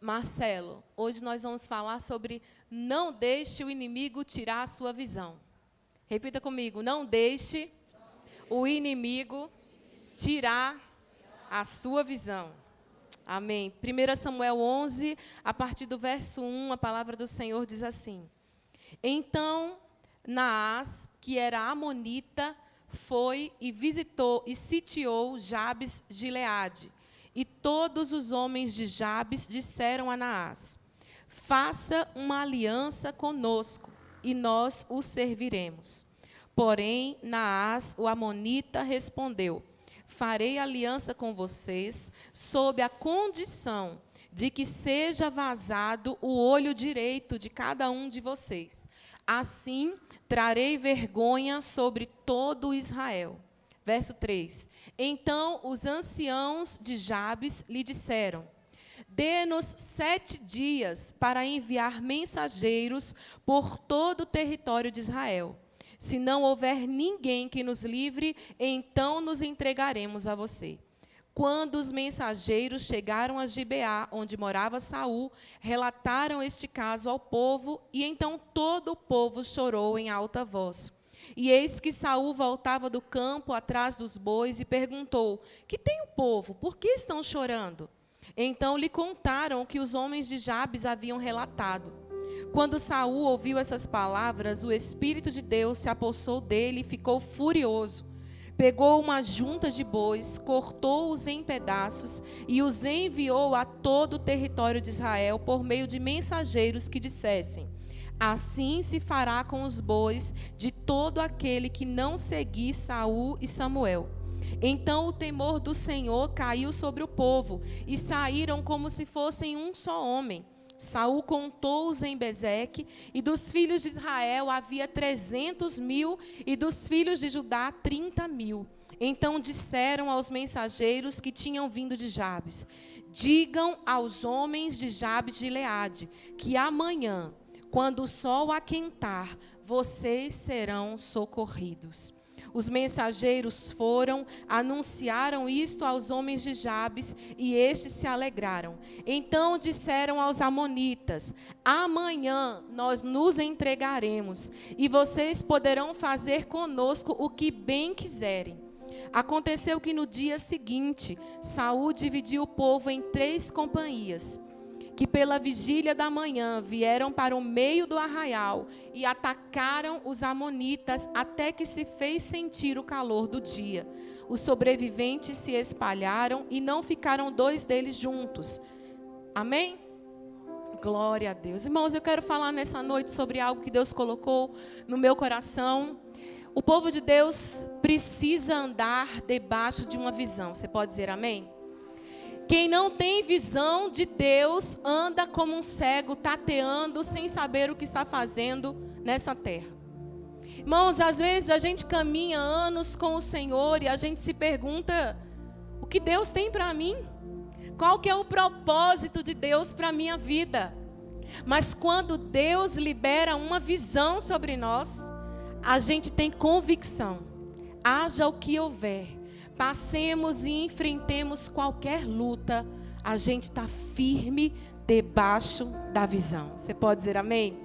Marcelo, hoje nós vamos falar sobre não deixe o inimigo tirar a sua visão. Repita comigo, não deixe o inimigo tirar a sua visão. Amém. 1 Samuel 11, a partir do verso 1, a palavra do Senhor diz assim: Então Naás, que era amonita, foi e visitou e sitiou Jabes de Gileade. E todos os homens de Jabes disseram a Naás: Faça uma aliança conosco, e nós o serviremos. Porém, Naás, o amonita, respondeu: Farei aliança com vocês, sob a condição de que seja vazado o olho direito de cada um de vocês. Assim, trarei vergonha sobre todo Israel. Verso 3. Então os anciãos de Jabes lhe disseram: Dê-nos 7 dias para enviar mensageiros por todo o território de Israel. Se não houver ninguém que nos livre, então nos entregaremos a você. Quando os mensageiros chegaram a Gibeá, onde morava Saul, relataram este caso ao povo, e então todo o povo chorou em alta voz. E eis que Saul voltava do campo atrás dos bois e perguntou: Que tem o povo? Por que estão chorando? Então lhe contaram o que os homens de Jabes haviam relatado. Quando Saul ouviu essas palavras, o Espírito de Deus se apossou dele e ficou furioso. Pegou uma junta de bois, cortou-os em pedaços e os enviou a todo o território de Israel por meio de mensageiros que dissessem: Assim se fará com os bois de todo aquele que não seguir Saul e Samuel. Então o temor do Senhor caiu sobre o povo, e saíram como se fossem um só homem. Saul contou-os em Bezeque, e dos filhos de Israel havia 300.000, e dos filhos de Judá 30.000. Então disseram aos mensageiros que tinham vindo de Jabes: Digam aos homens de Jabes de Gileade que amanhã, quando o sol aquentar, vocês serão socorridos. Os mensageiros foram, anunciaram isto aos homens de Jabes, e estes se alegraram. Então disseram aos amonitas: Amanhã nós nos entregaremos, e vocês poderão fazer conosco o que bem quiserem. Aconteceu que no dia seguinte, Saul dividiu o povo em 3 companhias, que pela vigília da manhã vieram para o meio do arraial e atacaram os amonitas até que se fez sentir o calor do dia. Os sobreviventes se espalharam e não ficaram 2 deles juntos. Amém? Glória a Deus. Irmãos, eu quero falar nessa noite sobre algo que Deus colocou no meu coração. O povo de Deus precisa andar debaixo de uma visão. Você pode dizer amém? Quem não tem visão de Deus anda como um cego, tateando, sem saber o que está fazendo nessa terra. Irmãos, às vezes a gente caminha anos com o Senhor e a gente se pergunta: o que Deus tem para mim? Qual que é o propósito de Deus para a minha vida? Mas quando Deus libera uma visão sobre nós, a gente tem convicção. Haja o que houver, passemos e enfrentemos qualquer luta, a gente está firme debaixo da visão. Você pode dizer amém?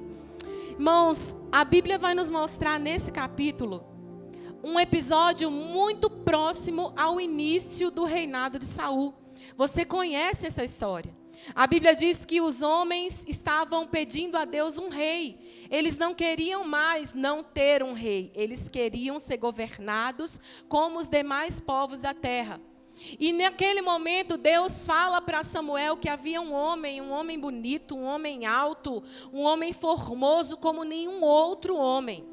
Irmãos, a Bíblia vai nos mostrar nesse capítulo um episódio muito próximo ao início do reinado de Saul. Você conhece essa história. A Bíblia diz que os homens estavam pedindo a Deus um rei. Eles não queriam mais não ter um rei. Eles queriam ser governados como os demais povos da terra. E naquele momento Deus fala para Samuel que havia um homem bonito, um homem alto, um homem formoso como nenhum outro homem,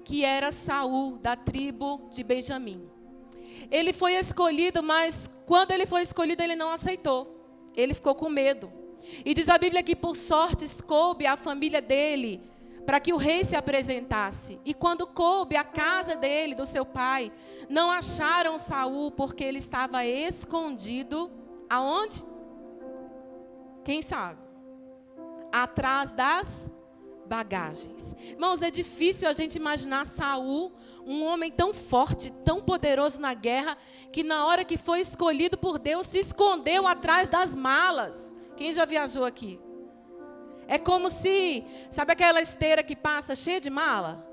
que era Saul, da tribo de Benjamim. Ele foi escolhido, mas quando ele foi escolhido ele não aceitou. Ele ficou com medo. E diz a Bíblia que por sorte coube à família dele para que o rei se apresentasse. E quando coube à casa dele, do seu pai, não acharam Saul porque ele estava escondido. Aonde? Quem sabe? Atrás das bagagens. Irmãos, é difícil a gente imaginar Saul, um homem tão forte, tão poderoso na guerra, que na hora que foi escolhido por Deus, se escondeu atrás das malas. Quem já viajou aqui? É como se, sabe aquela esteira que passa cheia de mala?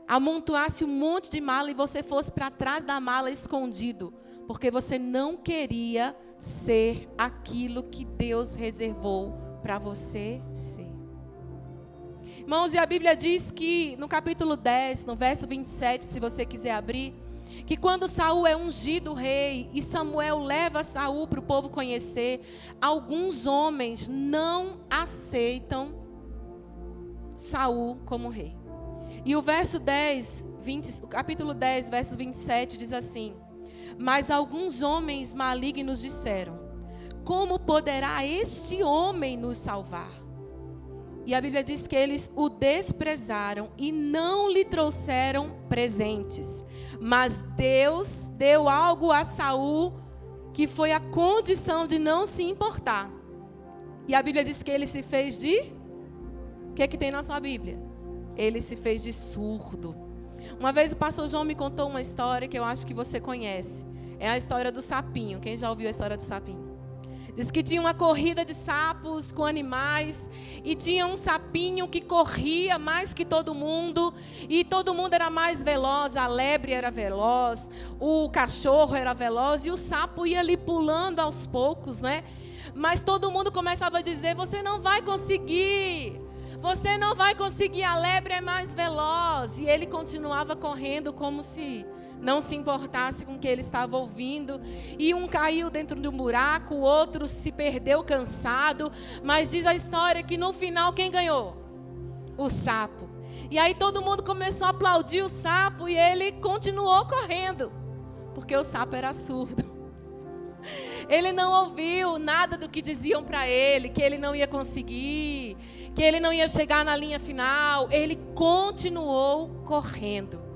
Amontoasse um monte de mala e você fosse para trás da mala escondido. Porque você não queria ser aquilo que Deus reservou para você ser. Irmãos, e a Bíblia diz que no capítulo 10, no verso 27, se você quiser abrir, que quando Saul é ungido rei e Samuel leva Saul para o povo conhecer, alguns homens não aceitam Saul como rei. E o verso 10, o capítulo 10, verso 27 diz assim: mas alguns homens malignos disseram: como poderá este homem nos salvar? E a Bíblia diz que eles o desprezaram e não lhe trouxeram presentes. Mas Deus deu algo a Saul que foi a condição de não se importar. E a Bíblia diz que ele se fez de... O que é que tem na sua Bíblia? Ele se fez de surdo. Uma vez o pastor João me contou uma história que eu acho que você conhece. É a história do sapinho. Quem já ouviu a história do sapinho? Diz que tinha uma corrida de sapos com animais e tinha um sapinho que corria mais que todo mundo e todo mundo era mais veloz, a lebre era veloz, o cachorro era veloz e o sapo ia ali pulando aos poucos, né? Mas todo mundo começava a dizer: você não vai conseguir, a lebre é mais veloz. E ele continuava correndo como se não se importasse com o que ele estava ouvindo. E um caiu dentro de um buraco, o outro se perdeu cansado. Mas diz a história que no final quem ganhou? O sapo. E aí todo mundo começou a aplaudir o sapo e ele continuou correndo, porque o sapo era surdo. Ele não ouviu nada do que diziam para ele, que ele não ia conseguir, que ele não ia chegar na linha final. Ele continuou correndo.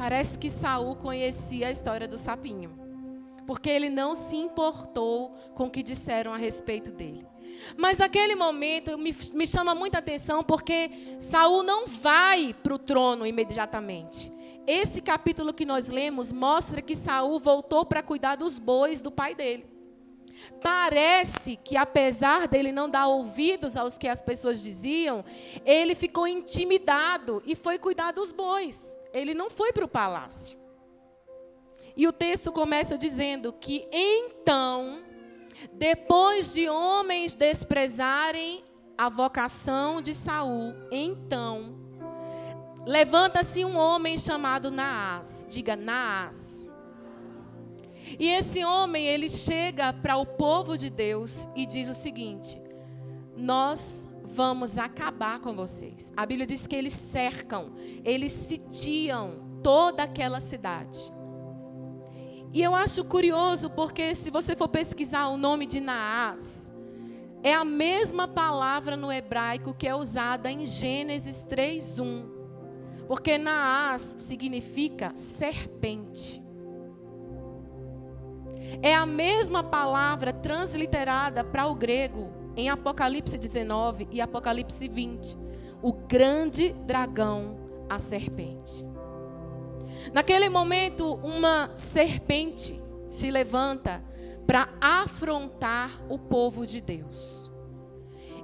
Parece que Saul conhecia a história do sapinho, porque ele não se importou com o que disseram a respeito dele. Mas naquele momento me chama muita atenção, porque Saul não vai para o trono imediatamente. Esse capítulo que nós lemos mostra que Saul voltou para cuidar dos bois do pai dele. Parece que, apesar dele não dar ouvidos aos que as pessoas diziam, ele ficou intimidado e foi cuidar dos bois. Ele não foi para o palácio. E o texto começa dizendo que então, depois de homens desprezarem a vocação de Saul, então levanta-se um homem chamado Naás. Diga, Naás. E esse homem, ele chega para o povo de Deus e diz o seguinte: nós vamos acabar com vocês. A Bíblia diz que eles cercam, eles sitiam toda aquela cidade. E eu acho curioso, porque se você for pesquisar o nome de Naás, é a mesma palavra no hebraico que é usada em Gênesis 3:1. Porque Naás significa serpente. É a mesma palavra transliterada para o grego em Apocalipse 19 e Apocalipse 20. O grande dragão, a serpente. Naquele momento, uma serpente se levanta para afrontar o povo de Deus.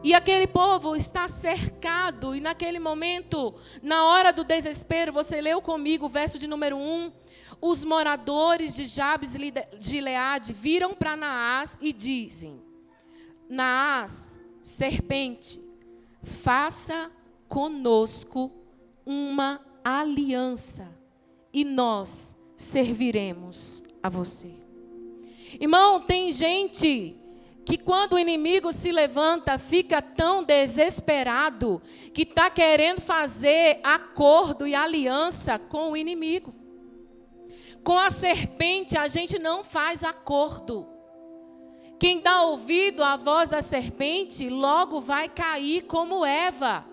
E aquele povo está cercado, e naquele momento, na hora do desespero, você leu comigo o verso de número 1, os moradores de Jabes de Gileade viram para Naás e dizem: Naás, serpente, faça conosco uma aliança e nós serviremos a você. Irmão, tem gente que quando o inimigo se levanta, fica tão desesperado que está querendo fazer acordo e aliança com o inimigo. Com a serpente a gente não faz acordo. Quem dá ouvido à voz da serpente, logo vai cair como Eva.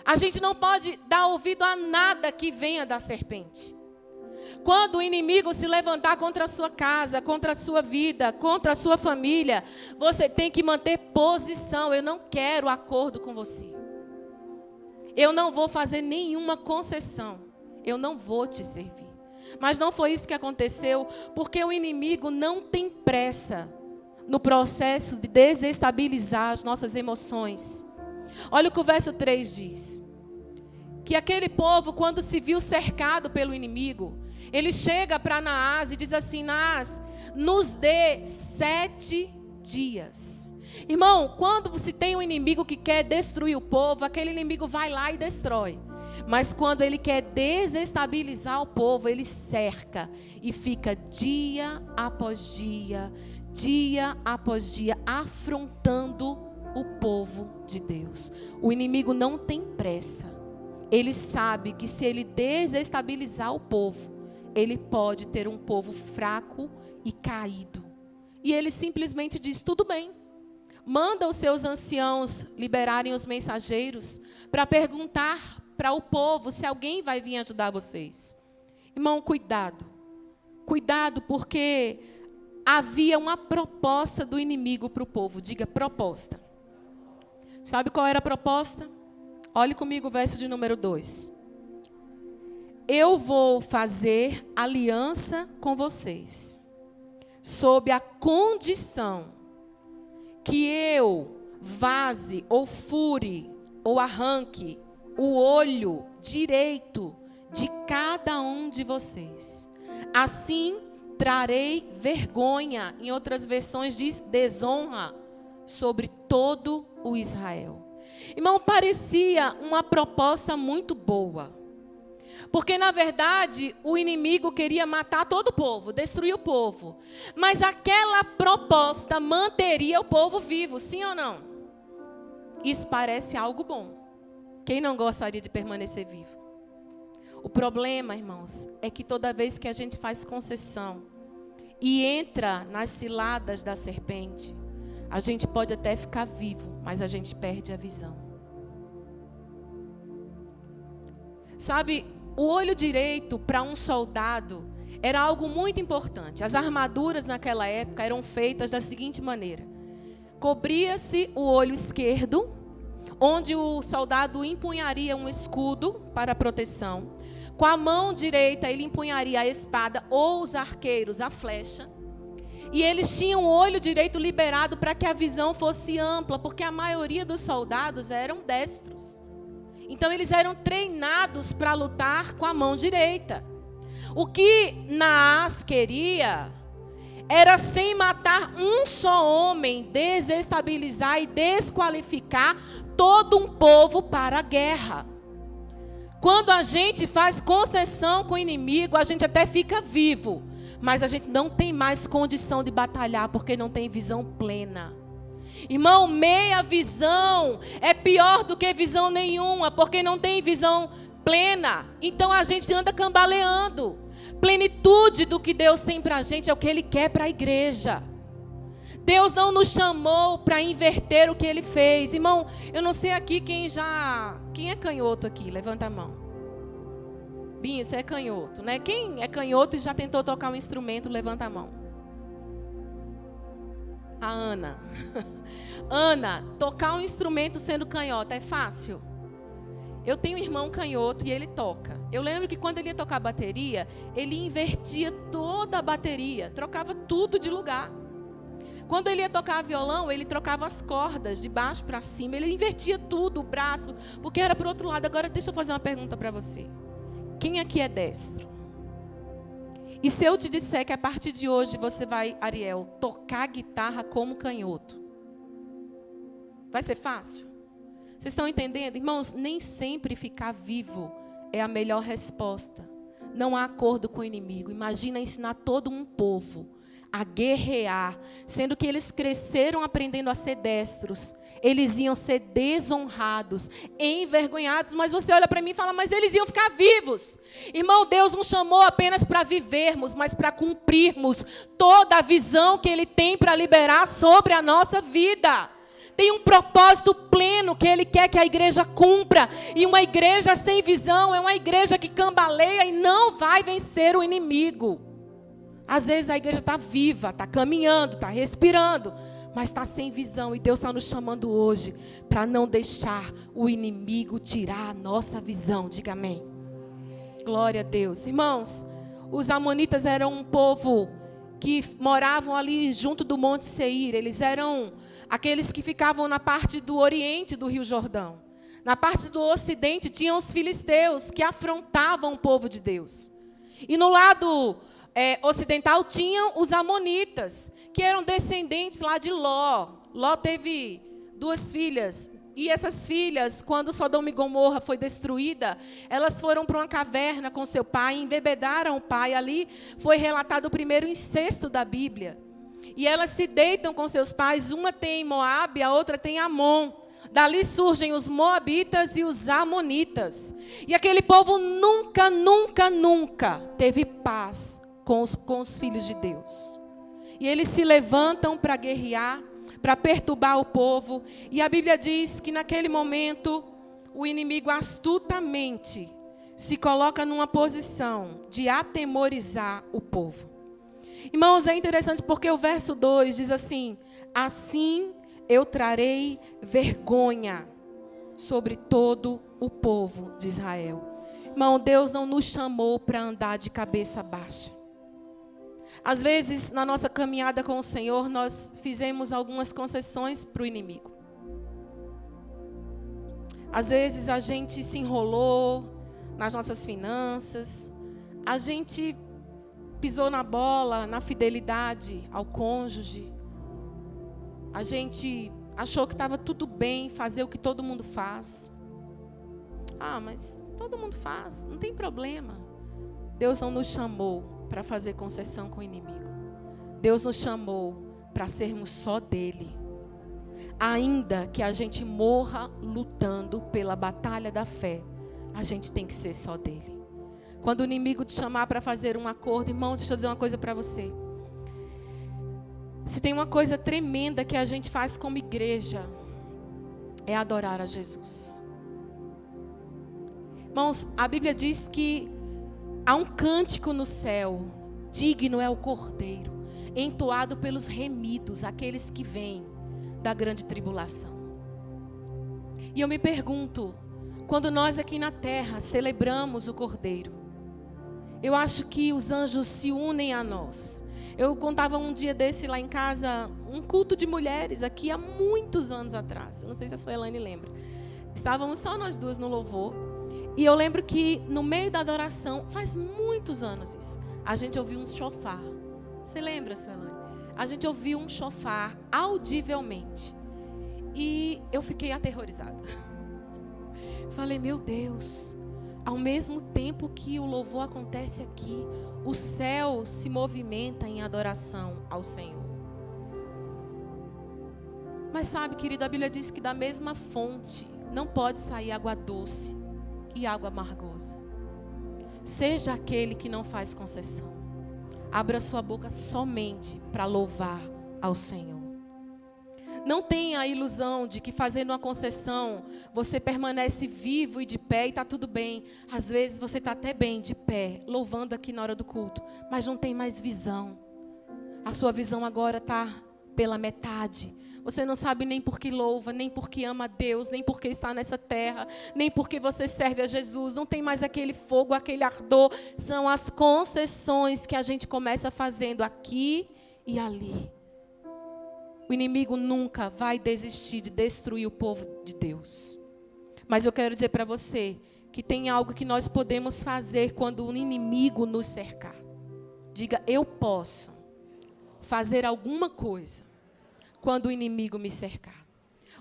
A gente não pode dar ouvido a nada que venha da serpente. Quando o inimigo se levantar contra a sua casa, contra a sua vida, contra a sua família, você tem que manter posição. Eu não quero acordo com você. Eu não vou fazer nenhuma concessão. Eu não vou te servir. Mas não foi isso que aconteceu, porque o inimigo não tem pressa. no processo de desestabilizar as nossas emoções. Olha o que o verso 3 diz. Que aquele povo, quando se viu cercado pelo inimigo, ele chega para Naás e diz assim: Naás, nos dê 7 dias. Irmão, quando se tem um inimigo que quer destruir o povo, aquele inimigo vai lá e destrói. Mas quando ele quer desestabilizar o povo, ele cerca e fica dia após dia afrontando o povo de Deus. O inimigo não tem pressa. Ele sabe que se ele desestabilizar o povo, ele pode ter um povo fraco e caído. E ele simplesmente diz: tudo bem. Manda os seus anciãos liberarem os mensageiros para perguntar para o povo se alguém vai vir ajudar vocês. Irmão, cuidado. Cuidado, porque havia uma proposta do inimigo para o povo. Diga, proposta. Sabe qual era a proposta? Olhe comigo o verso de número 2. Eu vou fazer aliança com vocês, sob a condição que eu vaze, ou fure, ou arranque o olho direito de cada um de vocês. Assim trarei vergonha, em outras versões diz desonra, sobre todo o Israel. Irmão, parecia uma proposta muito boa. Porque, na verdade, o inimigo queria matar todo o povo, destruir o povo. Mas aquela proposta manteria o povo vivo, sim ou não? Isso parece algo bom. Quem não gostaria de permanecer vivo? O problema, irmãos, é que toda vez que a gente faz concessão e entra nas ciladas da serpente, a gente pode até ficar vivo, mas a gente perde a visão. Sabe, o olho direito para um soldado era algo muito importante. As armaduras naquela época eram feitas da seguinte maneira: cobria-se o olho esquerdo, onde o soldado empunharia um escudo para proteção. Com a mão direita ele empunharia a espada, ou os arqueiros a flecha. E eles tinham o olho direito liberado para que a visão fosse ampla, porque a maioria dos soldados eram destros. Então eles eram treinados para lutar com a mão direita. O que Naás queria era, sem matar um só homem, desestabilizar e desqualificar todo um povo para a guerra. Quando a gente faz concessão com o inimigo, a gente até fica vivo, mas a gente não tem mais condição de batalhar, porque não tem visão plena. Irmão, meia visão é pior do que visão nenhuma, porque não tem visão plena. Então a gente anda cambaleando. Plenitude do que Deus tem para a gente é o que Ele quer para a igreja. Deus não nos chamou para inverter o que Ele fez. Irmão, eu não sei aqui quem é canhoto aqui? Levanta a mão. Binho, você é canhoto, né? Quem é canhoto e já tentou tocar um instrumento, levanta a mão. A Ana. Ana, tocar um instrumento sendo canhota é fácil? Eu tenho um irmão canhoto e ele toca. Eu lembro que quando ele ia tocar bateria, ele invertia toda a bateria, trocava tudo de lugar. Quando ele ia tocar violão, ele trocava as cordas de baixo para cima, ele invertia tudo, o braço, porque era para o outro lado. Agora deixa eu fazer uma pergunta para você. Quem aqui é destro? E se eu te disser que a partir de hoje você vai, Ariel, tocar guitarra como canhoto? Vai ser fácil? Vocês estão entendendo? Irmãos, nem sempre ficar vivo é a melhor resposta. Não há acordo com o inimigo. Imagina ensinar todo um povo a guerrear, sendo que eles cresceram aprendendo a ser destros. Eles iam ser desonrados, envergonhados, mas você olha para mim e fala, mas eles iam ficar vivos. Irmão, Deus não chamou apenas para vivermos, mas para cumprirmos toda a visão que Ele tem para liberar sobre a nossa vida. Tem um propósito pleno que Ele quer que a igreja cumpra. E uma igreja sem visão é uma igreja que cambaleia e não vai vencer o inimigo. Às vezes a igreja está viva, está caminhando, está respirando, mas está sem visão. E Deus está nos chamando hoje para não deixar o inimigo tirar a nossa visão. Diga amém. Glória a Deus. Irmãos, os amonitas eram um povo que moravam ali junto do Monte Seir. Eles eram aqueles que ficavam na parte do oriente do Rio Jordão. Na parte do ocidente tinham os filisteus, que afrontavam o povo de Deus. E no lado ocidental tinham os amonitas, que eram descendentes lá de Ló. Ló teve 2 filhas. E essas filhas, quando Sodoma e Gomorra foi destruída, elas foram para uma caverna com seu pai, embebedaram o pai. Ali foi relatado o primeiro incesto da Bíblia. E elas se deitam com seus pais, uma tem Moabe, a outra tem Amon. Dali surgem os moabitas e os amonitas. E aquele povo nunca teve paz com os filhos de Deus. E eles se levantam para guerrear, para perturbar o povo. E a Bíblia diz que naquele momento o inimigo astutamente se coloca numa posição de atemorizar o povo. Irmãos, é interessante porque o verso 2 diz assim: assim eu trarei vergonha sobre todo o povo de Israel. Irmão, Deus não nos chamou para andar de cabeça baixa. Às vezes, na nossa caminhada com o Senhor, nós fizemos algumas concessões para o inimigo. Às vezes, a gente se enrolou nas nossas finanças. A gente pisou na bola, na fidelidade ao cônjuge. A gente achou que estava tudo bem fazer o que todo mundo faz. Ah, mas todo mundo faz, não tem problema. Deus não nos chamou para fazer concessão com o inimigo. Deus nos chamou para sermos só dele. Ainda que a gente morra lutando pela batalha da fé, a gente tem que ser só dele. Quando o inimigo te chamar para fazer um acordo, irmãos, deixa eu dizer uma coisa para você. Se tem uma coisa tremenda que a gente faz como igreja, é adorar a Jesus. Irmãos, a Bíblia diz que há um cântico no céu: digno é o Cordeiro, entoado pelos remidos, aqueles que vêm da grande tribulação. E eu me pergunto, quando nós aqui na terra celebramos o Cordeiro, eu acho que os anjos se unem a nós. Eu contava um dia desse lá em casa, um culto de mulheres aqui há muitos anos atrás. Eu não sei se a Suelane lembra. Estávamos só nós duas no louvor. E eu lembro que no meio da adoração, faz muitos anos isso, a gente ouviu um chofar. Você lembra, Suelane? A gente ouviu um chofar audivelmente. E eu fiquei aterrorizada. Falei, meu Deus, ao mesmo tempo que o louvor acontece aqui, o céu se movimenta em adoração ao Senhor. Mas sabe, querida, a Bíblia diz que da mesma fonte não pode sair água doce e água amargosa. Seja aquele que não faz concessão. Abra sua boca somente para louvar ao Senhor. Não tenha a ilusão de que fazendo uma concessão, você permanece vivo e de pé e está tudo bem. Às vezes você está até bem de pé, louvando aqui na hora do culto, mas não tem mais visão. A sua visão agora está pela metade. Você não sabe nem por que louva, nem por que ama a Deus, nem por que está nessa terra, nem por que você serve a Jesus. Não tem mais aquele fogo, aquele ardor. São as concessões que a gente começa fazendo aqui e ali. O inimigo nunca vai desistir de destruir o povo de Deus. Mas eu quero dizer para você que tem algo que nós podemos fazer quando o inimigo nos cercar. Diga, eu posso fazer alguma coisa quando o inimigo me cercar.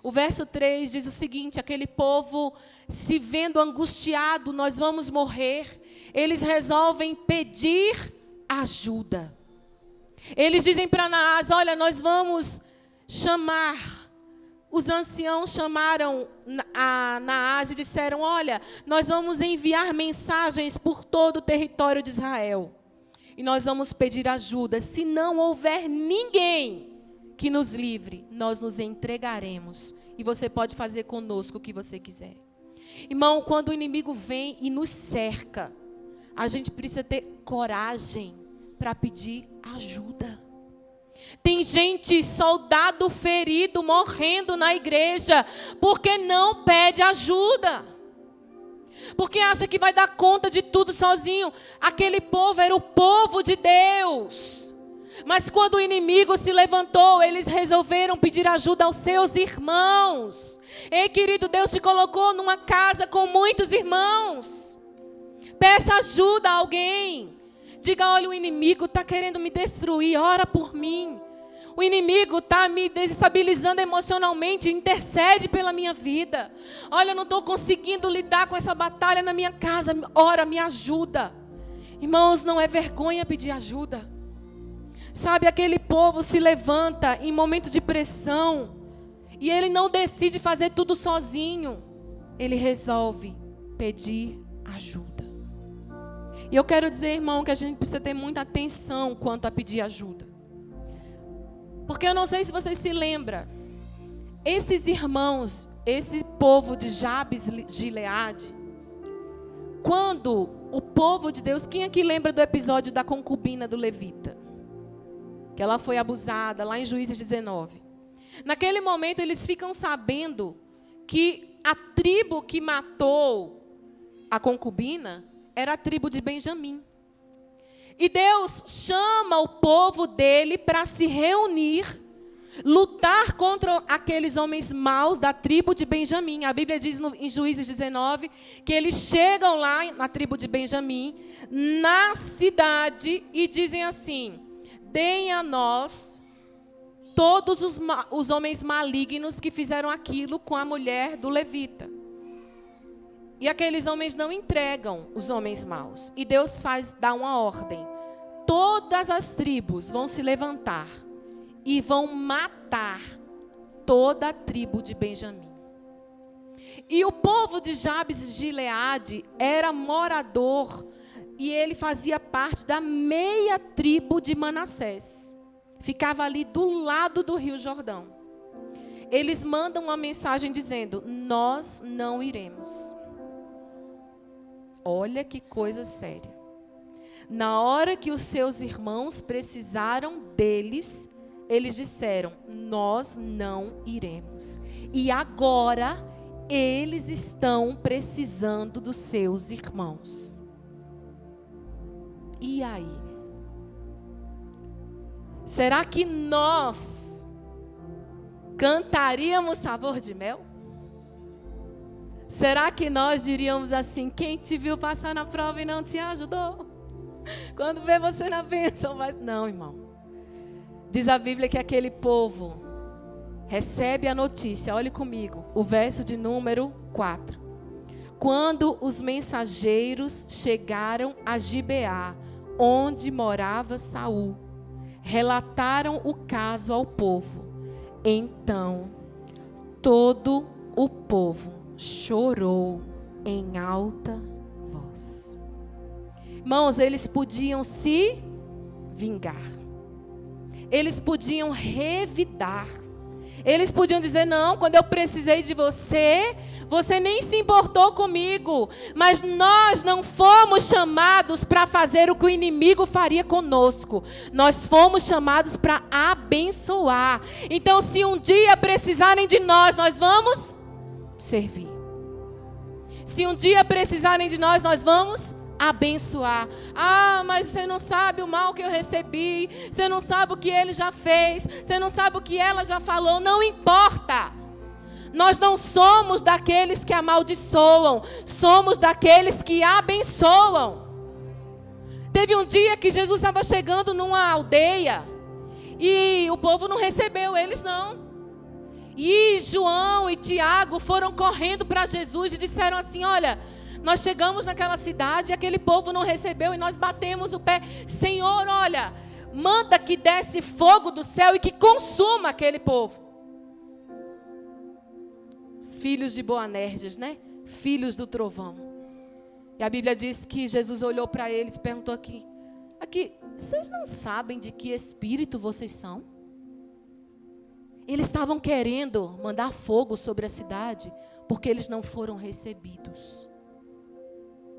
O verso 3 diz o seguinte: aquele povo, se vendo angustiado, nós vamos morrer, eles resolvem pedir ajuda. Eles dizem para Naás, olha, nós vamos chamar. Os anciãos chamaram a Naás e disseram, olha, nós vamos enviar mensagens por todo o território de Israel. E nós vamos pedir ajuda. Se não houver ninguém que nos livre, nós nos entregaremos. E você pode fazer conosco o que você quiser. Irmão, quando o inimigo vem e nos cerca, a gente precisa ter coragem para pedir ajuda. Tem gente, soldado ferido, morrendo na igreja, porque não pede ajuda. Porque acha que vai dar conta de tudo sozinho. Aquele povo era o povo de Deus. Mas quando o inimigo se levantou, eles resolveram pedir ajuda aos seus irmãos. Ei, querido, Deus te colocou numa casa com muitos irmãos. Peça ajuda a alguém. Diga, olha, o inimigo está querendo me destruir, ora por mim. O inimigo está me desestabilizando emocionalmente, intercede pela minha vida. Olha, eu não estou conseguindo lidar com essa batalha na minha casa, ora, me ajuda. Irmãos, não é vergonha pedir ajuda. Sabe, aquele povo se levanta em momento de pressão e ele não decide fazer tudo sozinho. Ele resolve pedir ajuda. E eu quero dizer, irmão, que a gente precisa ter muita atenção quanto a pedir ajuda. Porque eu não sei se vocês se lembram, esses irmãos, esse povo de Jabes de Gileade, quando o povo de Deus, quem aqui lembra do episódio da concubina do levita? Que ela foi abusada, lá em Juízes 19. Naquele momento, eles ficam sabendo que a tribo que matou a concubina era a tribo de Benjamim. E Deus chama o povo dele para se reunir, lutar contra aqueles homens maus da tribo de Benjamim. A Bíblia diz em Juízes 19 que eles chegam lá na tribo de Benjamim, na cidade, e dizem assim: deem a nós todos os homens malignos que fizeram aquilo com a mulher do levita. E aqueles homens não entregam os homens maus. E Deus dá uma ordem. Todas as tribos vão se levantar e vão matar toda a tribo de Benjamim. E o povo de Jabes de Gileade era morador e ele fazia parte da meia tribo de Manassés. Ficava ali do lado do Rio Jordão. Eles mandam uma mensagem dizendo: nós não iremos. Olha que coisa séria. Na hora que os seus irmãos precisaram deles, eles disseram: nós não iremos. E agora eles estão precisando dos seus irmãos. E aí? Será que nós cantaríamos sabor de mel? Será que nós diríamos assim: quem te viu passar na prova e não te ajudou? Quando vê você na bênção, mas não, irmão. Diz a Bíblia que aquele povo recebe a notícia. Olhe comigo, o verso de número 4. Quando os mensageiros chegaram a Gibeá, onde morava Saul, relataram o caso ao povo. Então, todo o povo chorou em alta voz. Irmãos, eles podiam se vingar. Eles podiam revidar. Eles podiam dizer: não, quando eu precisei de você, você nem se importou comigo. Mas nós não fomos chamados para fazer o que o inimigo faria conosco. Nós fomos chamados para abençoar. Então, se um dia precisarem de nós, nós vamos servir. Se um dia precisarem de nós, nós vamos abençoar. Ah, mas você não sabe o mal que eu recebi. Você não sabe o que ele já fez. Você não sabe o que ela já falou. Não importa. Nós não somos daqueles que amaldiçoam. Somos daqueles que abençoam. Teve um dia que Jesus estava chegando numa aldeia e o povo não recebeu eles não. E João e Tiago foram correndo para Jesus e disseram assim: olha, nós chegamos naquela cidade e aquele povo não recebeu e nós batemos o pé. Senhor, olha, manda que desce fogo do céu e que consuma aquele povo. Os filhos de Boanerges, né? Filhos do trovão. E a Bíblia diz que Jesus olhou para eles e perguntou aqui, vocês não sabem de que espírito vocês são? Eles estavam querendo mandar fogo sobre a cidade porque eles não foram recebidos.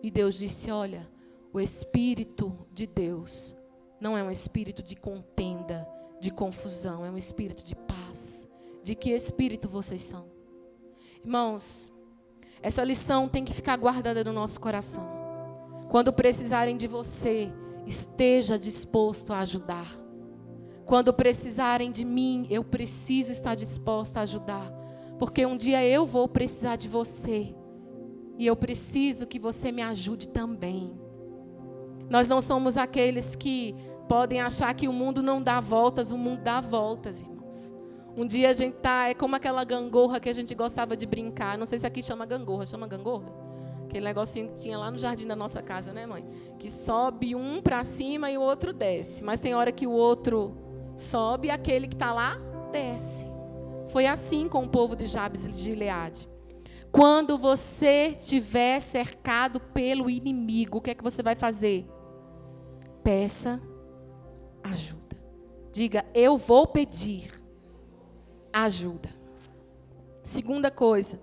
E Deus disse: olha, o Espírito de Deus não é um espírito de contenda, de confusão, é um espírito de paz. De que espírito vocês são? Irmãos, essa lição tem que ficar guardada no nosso coração. Quando precisarem de você, esteja disposto a ajudar. Quando precisarem de mim, eu preciso estar disposta a ajudar. Porque um dia eu vou precisar de você. E eu preciso que você me ajude também. Nós não somos aqueles que podem achar que o mundo não dá voltas. O mundo dá voltas, irmãos. Um dia a gente tá... É como aquela gangorra que a gente gostava de brincar. Não sei se aqui chama gangorra. Chama gangorra? Aquele negocinho que tinha lá no jardim da nossa casa, né, mãe? Que sobe um para cima e o outro desce. Mas tem hora que o outro sobe e aquele que está lá desce. Foi assim com o povo de Jabes de Gileade. Quando você estiver cercado pelo inimigo, o que é que você vai fazer? Peça ajuda. Diga, eu vou pedir ajuda. Segunda coisa,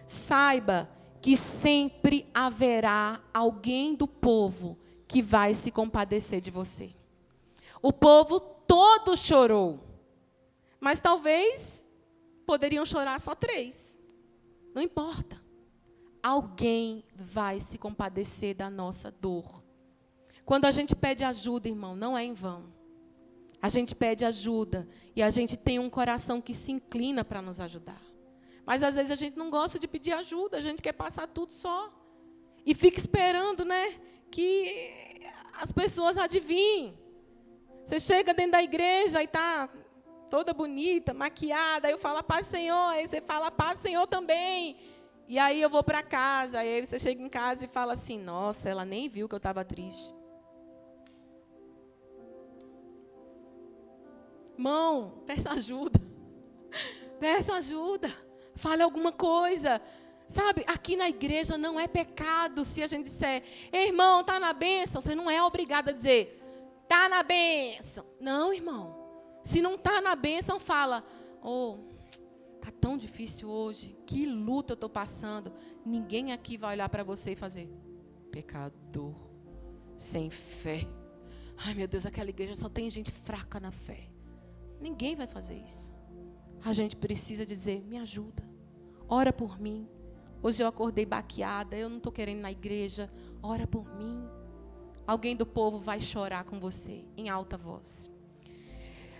saiba que sempre haverá alguém do povo que vai se compadecer de você. O povo todo chorou, mas talvez poderiam chorar só 3. Não importa. Alguém vai se compadecer da nossa dor. Quando a gente pede ajuda, irmão, não é em vão. A gente pede ajuda e a gente tem um coração que se inclina para nos ajudar. Mas às vezes a gente não gosta de pedir ajuda, a gente quer passar tudo só. E fica esperando, né, que as pessoas adivinhem. Você chega dentro da igreja e está toda bonita, maquiada, aí eu falo, paz, Senhor, aí você fala, paz, Senhor também. E aí eu vou para casa, aí você chega em casa e fala assim, nossa, ela nem viu que eu estava triste. Irmão, peça ajuda. Peça ajuda. Fale alguma coisa. Sabe, aqui na igreja não é pecado se a gente disser, ei, irmão, está na bênção. Você não é obrigado a dizer, está na bênção. Não, irmão. Se não está na bênção, fala, está tão difícil hoje. Que luta eu estou passando. Ninguém aqui vai olhar para você e fazer, pecador, sem fé. Ai, meu Deus, aquela igreja só tem gente fraca na fé. Ninguém vai fazer isso. A gente precisa dizer, me ajuda. Ora por mim. Hoje eu acordei baqueada, eu não estou querendo ir na igreja. Ora por mim. Alguém do povo vai chorar com você, em alta voz.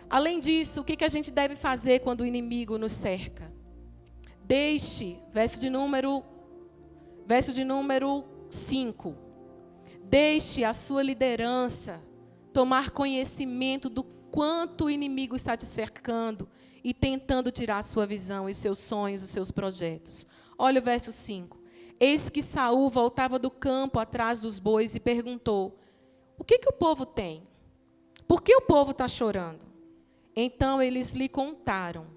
Além disso, o que a gente deve fazer quando o inimigo nos cerca? Deixe, verso de número 5. Deixe a sua liderança tomar conhecimento do quanto o inimigo está te cercando e tentando tirar a sua visão e os seus sonhos, os seus projetos. Olha o verso 5. Eis que Saul voltava do campo atrás dos bois e perguntou, o que o povo tem? Por que o povo está chorando? Então eles lhe contaram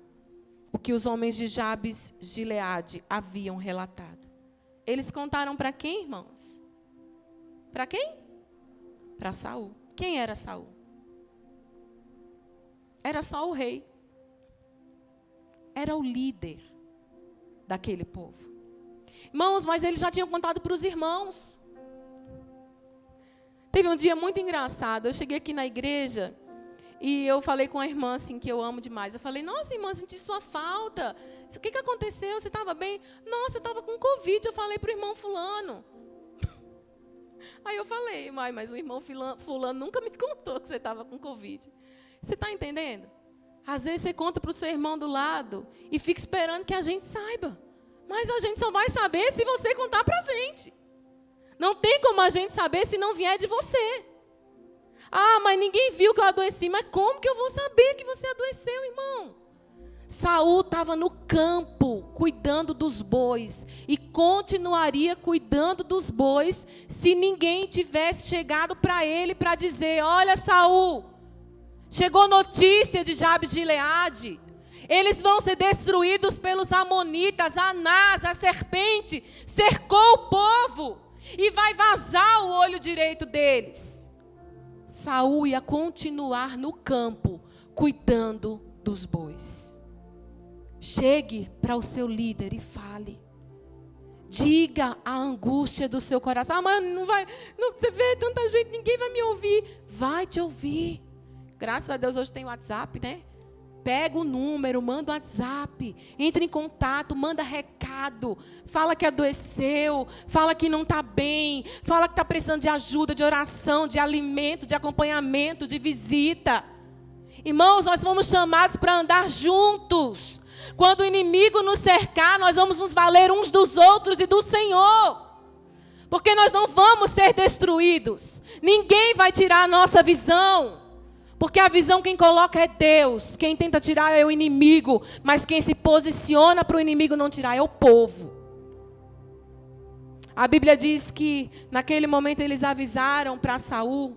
o que os homens de Jabes de Gileade haviam relatado. Eles contaram para quem, irmãos? Para quem? Para Saul. Quem era Saul? Era só o rei. Era o líder daquele povo. Irmãos, mas eles já tinham contado para os irmãos. Teve um dia muito engraçado. Eu cheguei aqui na igreja e eu falei com a irmã assim, que eu amo demais. Eu falei, nossa, irmã, senti sua falta. O que aconteceu? Você estava bem? Nossa, eu estava com Covid. Eu falei para o irmão fulano. Aí eu falei, mas o irmão fulano nunca me contou que você estava com Covid. Você está entendendo? Às vezes você conta para o seu irmão do lado e fica esperando que a gente saiba. Mas a gente só vai saber se você contar para a gente. Não tem como a gente saber se não vier de você. Ah, mas ninguém viu que eu adoeci. Mas como que eu vou saber que você adoeceu, irmão? Saul estava no campo cuidando dos bois e continuaria cuidando dos bois se ninguém tivesse chegado para ele para dizer, olha, Saul, chegou notícia de Jabes de Gileade. Eles vão ser destruídos pelos amonitas. Anás, a serpente, cercou o povo e vai vazar o olho direito deles. Saul ia continuar no campo cuidando dos bois. Chegue para o seu líder e fale. Diga a angústia do seu coração. Ah, mas não vai, não, você vê tanta gente, ninguém vai me ouvir. Vai te ouvir. Graças a Deus hoje tem WhatsApp, né? Pega o número, manda o WhatsApp, entra em contato, manda recado, fala que adoeceu, fala que não está bem, fala que está precisando de ajuda, de oração, de alimento, de acompanhamento, de visita. Irmãos, nós fomos chamados para andar juntos. Quando o inimigo nos cercar, nós vamos nos valer uns dos outros e do Senhor. Porque nós não vamos ser destruídos. Ninguém vai tirar a nossa visão. Porque a visão quem coloca é Deus. Quem tenta tirar é o inimigo. Mas quem se posiciona para o inimigo não tirar é o povo. A Bíblia diz que naquele momento eles avisaram para Saul.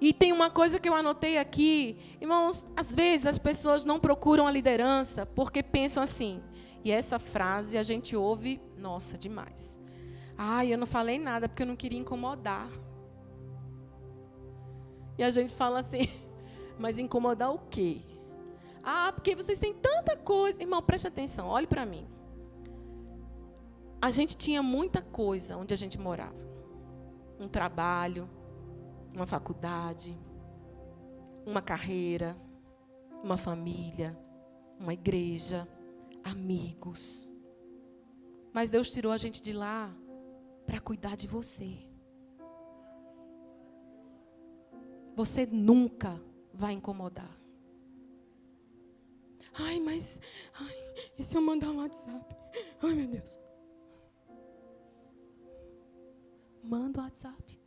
E tem uma coisa que eu anotei aqui. Irmãos, às vezes as pessoas não procuram a liderança porque pensam assim. E essa frase a gente ouve, nossa, demais. Eu não falei nada porque eu não queria incomodar. E a gente fala assim, mas incomodar o quê? Porque vocês têm tanta coisa. Irmão, preste atenção, olhe para mim. A gente tinha muita coisa onde a gente morava. Um trabalho, uma faculdade, uma carreira, uma família, uma igreja, amigos. Mas Deus tirou a gente de lá para cuidar de você. Você nunca vai incomodar. E se eu mandar um WhatsApp? Meu Deus. Manda o WhatsApp.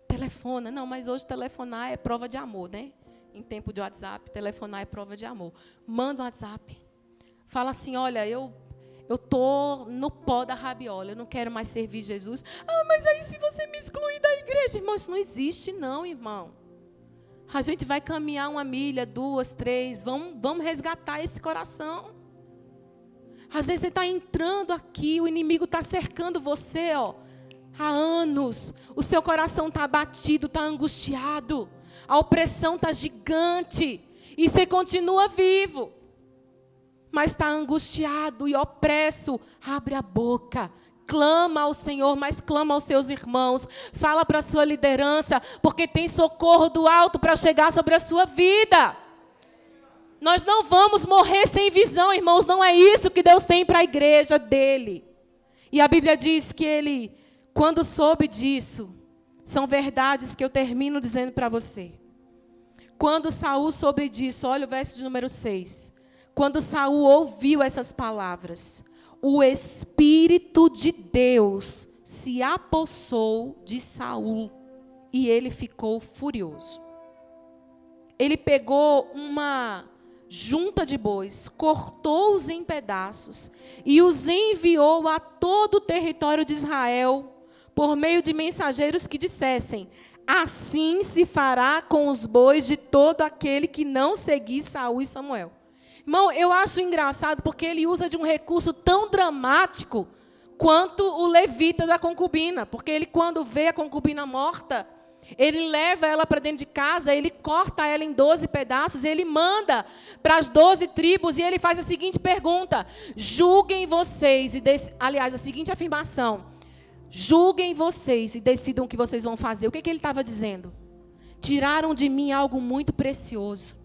Telefona. Não, mas hoje telefonar é prova de amor, né? Em tempo de WhatsApp, telefonar é prova de amor. Manda o WhatsApp. Fala assim, olha, eu estou no pó da rabiola, eu não quero mais servir Jesus. Mas aí se você me excluir da igreja? Irmão, isso não existe não, irmão. A gente vai caminhar 1 milha, 2, 3, vamos resgatar esse coração. Às vezes você está entrando aqui, o inimigo está cercando você, há anos. O seu coração está abatido, está angustiado. A opressão está gigante. E você continua vivo. Mas está angustiado e opresso. Abre a boca. Clama ao Senhor, mas clama aos seus irmãos. Fala para a sua liderança, porque tem socorro do alto para chegar sobre a sua vida. Nós não vamos morrer sem visão, irmãos. Não é isso que Deus tem para a igreja dele. E a Bíblia diz que ele, quando soube disso, são verdades que eu termino dizendo para você. Quando Saul soube disso, olha o verso de número 6. Quando Saul ouviu essas palavras, o Espírito de Deus se apossou de Saul e ele ficou furioso. Ele pegou uma junta de bois, cortou-os em pedaços e os enviou a todo o território de Israel por meio de mensageiros que dissessem: assim se fará com os bois de todo aquele que não seguir Saul e Samuel. Irmão, eu acho engraçado porque ele usa de um recurso tão dramático quanto o levita da concubina, porque ele, quando vê a concubina morta, ele leva ela para dentro de casa, ele corta ela em 12 pedaços, ele manda para as 12 tribos e ele faz a seguinte pergunta: julguem vocês, aliás, a seguinte afirmação: julguem vocês e decidam o que vocês vão fazer. O que ele estava dizendo? Tiraram de mim algo muito precioso.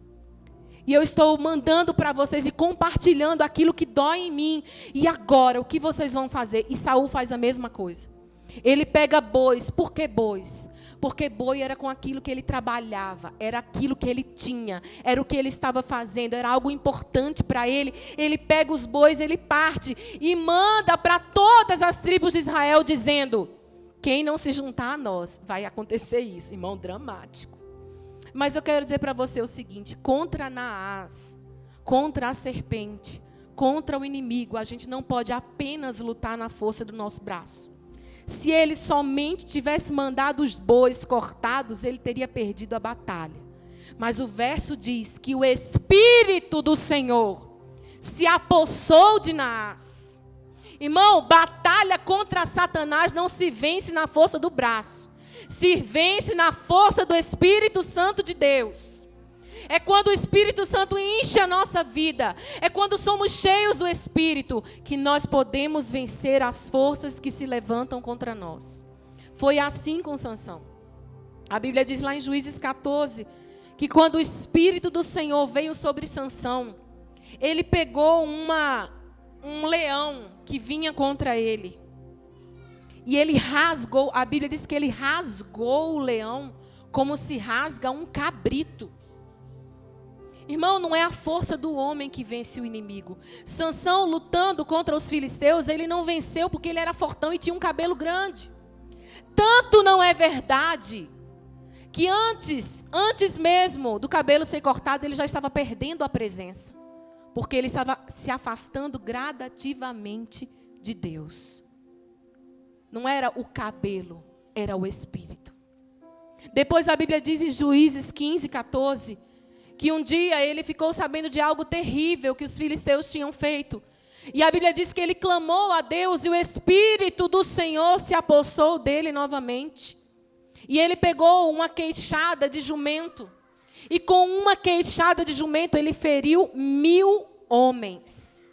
E eu estou mandando para vocês e compartilhando aquilo que dói em mim. E agora, o que vocês vão fazer? E Saul faz a mesma coisa. Ele pega bois. Por que bois? Porque boi era com aquilo que ele trabalhava, era aquilo que ele tinha, era o que ele estava fazendo, era algo importante para ele. Ele pega os bois, ele parte e manda para todas as tribos de Israel, dizendo: quem não se juntar a nós, vai acontecer isso. Irmão, dramático. Mas eu quero dizer para você o seguinte: contra Naás, contra a serpente, contra o inimigo, a gente não pode apenas lutar na força do nosso braço. Se ele somente tivesse mandado os bois cortados, ele teria perdido a batalha. Mas o verso diz que o Espírito do Senhor se apossou de Naás. Irmão, batalha contra Satanás não se vence na força do braço. Se vence na força do Espírito Santo de Deus. É quando o Espírito Santo enche a nossa vida, é quando somos cheios do Espírito, que nós podemos vencer as forças que se levantam contra nós. Foi assim com Sansão. A Bíblia diz lá em Juízes 14, que quando o Espírito do Senhor veio sobre Sansão, ele pegou um leão que vinha contra ele. E ele rasgou, a Bíblia diz que ele rasgou o leão como se rasga um cabrito. Irmão, não é a força do homem que vence o inimigo. Sansão lutando contra os filisteus, ele não venceu porque ele era fortão e tinha um cabelo grande. Tanto não é verdade que antes mesmo do cabelo ser cortado, ele já estava perdendo a presença. Porque ele estava se afastando gradativamente de Deus. Não era o cabelo, era o espírito. Depois a Bíblia diz em Juízes 15, 14, que um dia ele ficou sabendo de algo terrível que os filisteus tinham feito. E a Bíblia diz que ele clamou a Deus e o Espírito do Senhor se apossou dele novamente. E ele pegou uma queixada de jumento. E com uma queixada de jumento ele feriu 1000 homens.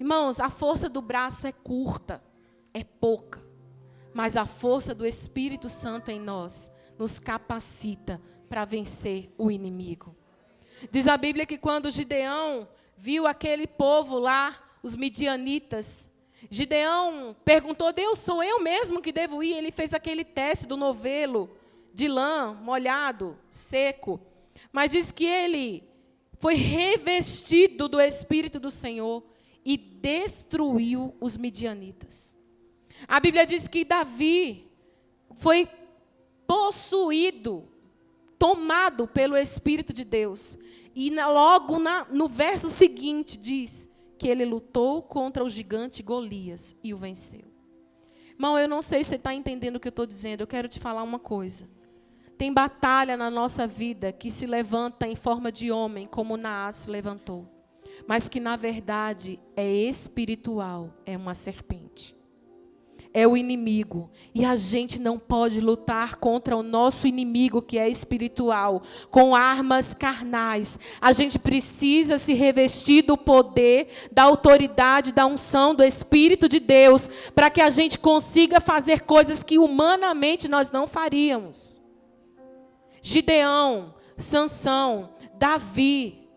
Irmãos, a força do braço é curta, é pouca. Mas a força do Espírito Santo em nós nos capacita para vencer o inimigo. Diz a Bíblia que quando Gideão viu aquele povo lá, os midianitas, Gideão perguntou: Deus, sou eu mesmo que devo ir? Ele fez aquele teste do novelo de lã, molhado, seco. Mas diz que ele foi revestido do Espírito do Senhor e destruiu os midianitas. A Bíblia diz que Davi foi possuído, tomado pelo Espírito de Deus. E logo no verso seguinte diz que ele lutou contra o gigante Golias e o venceu. Irmão, eu não sei se você está entendendo o que eu estou dizendo. Eu quero te falar uma coisa. Tem batalha na nossa vida que se levanta em forma de homem, como Naás se levantou. Mas que, na verdade, é espiritual, é uma serpente. É o inimigo. E a gente não pode lutar contra o nosso inimigo, que é espiritual, com armas carnais. A gente precisa se revestir do poder, da autoridade, da unção, do Espírito de Deus, para que a gente consiga fazer coisas que humanamente nós não faríamos. Gideão, Sansão, Davi,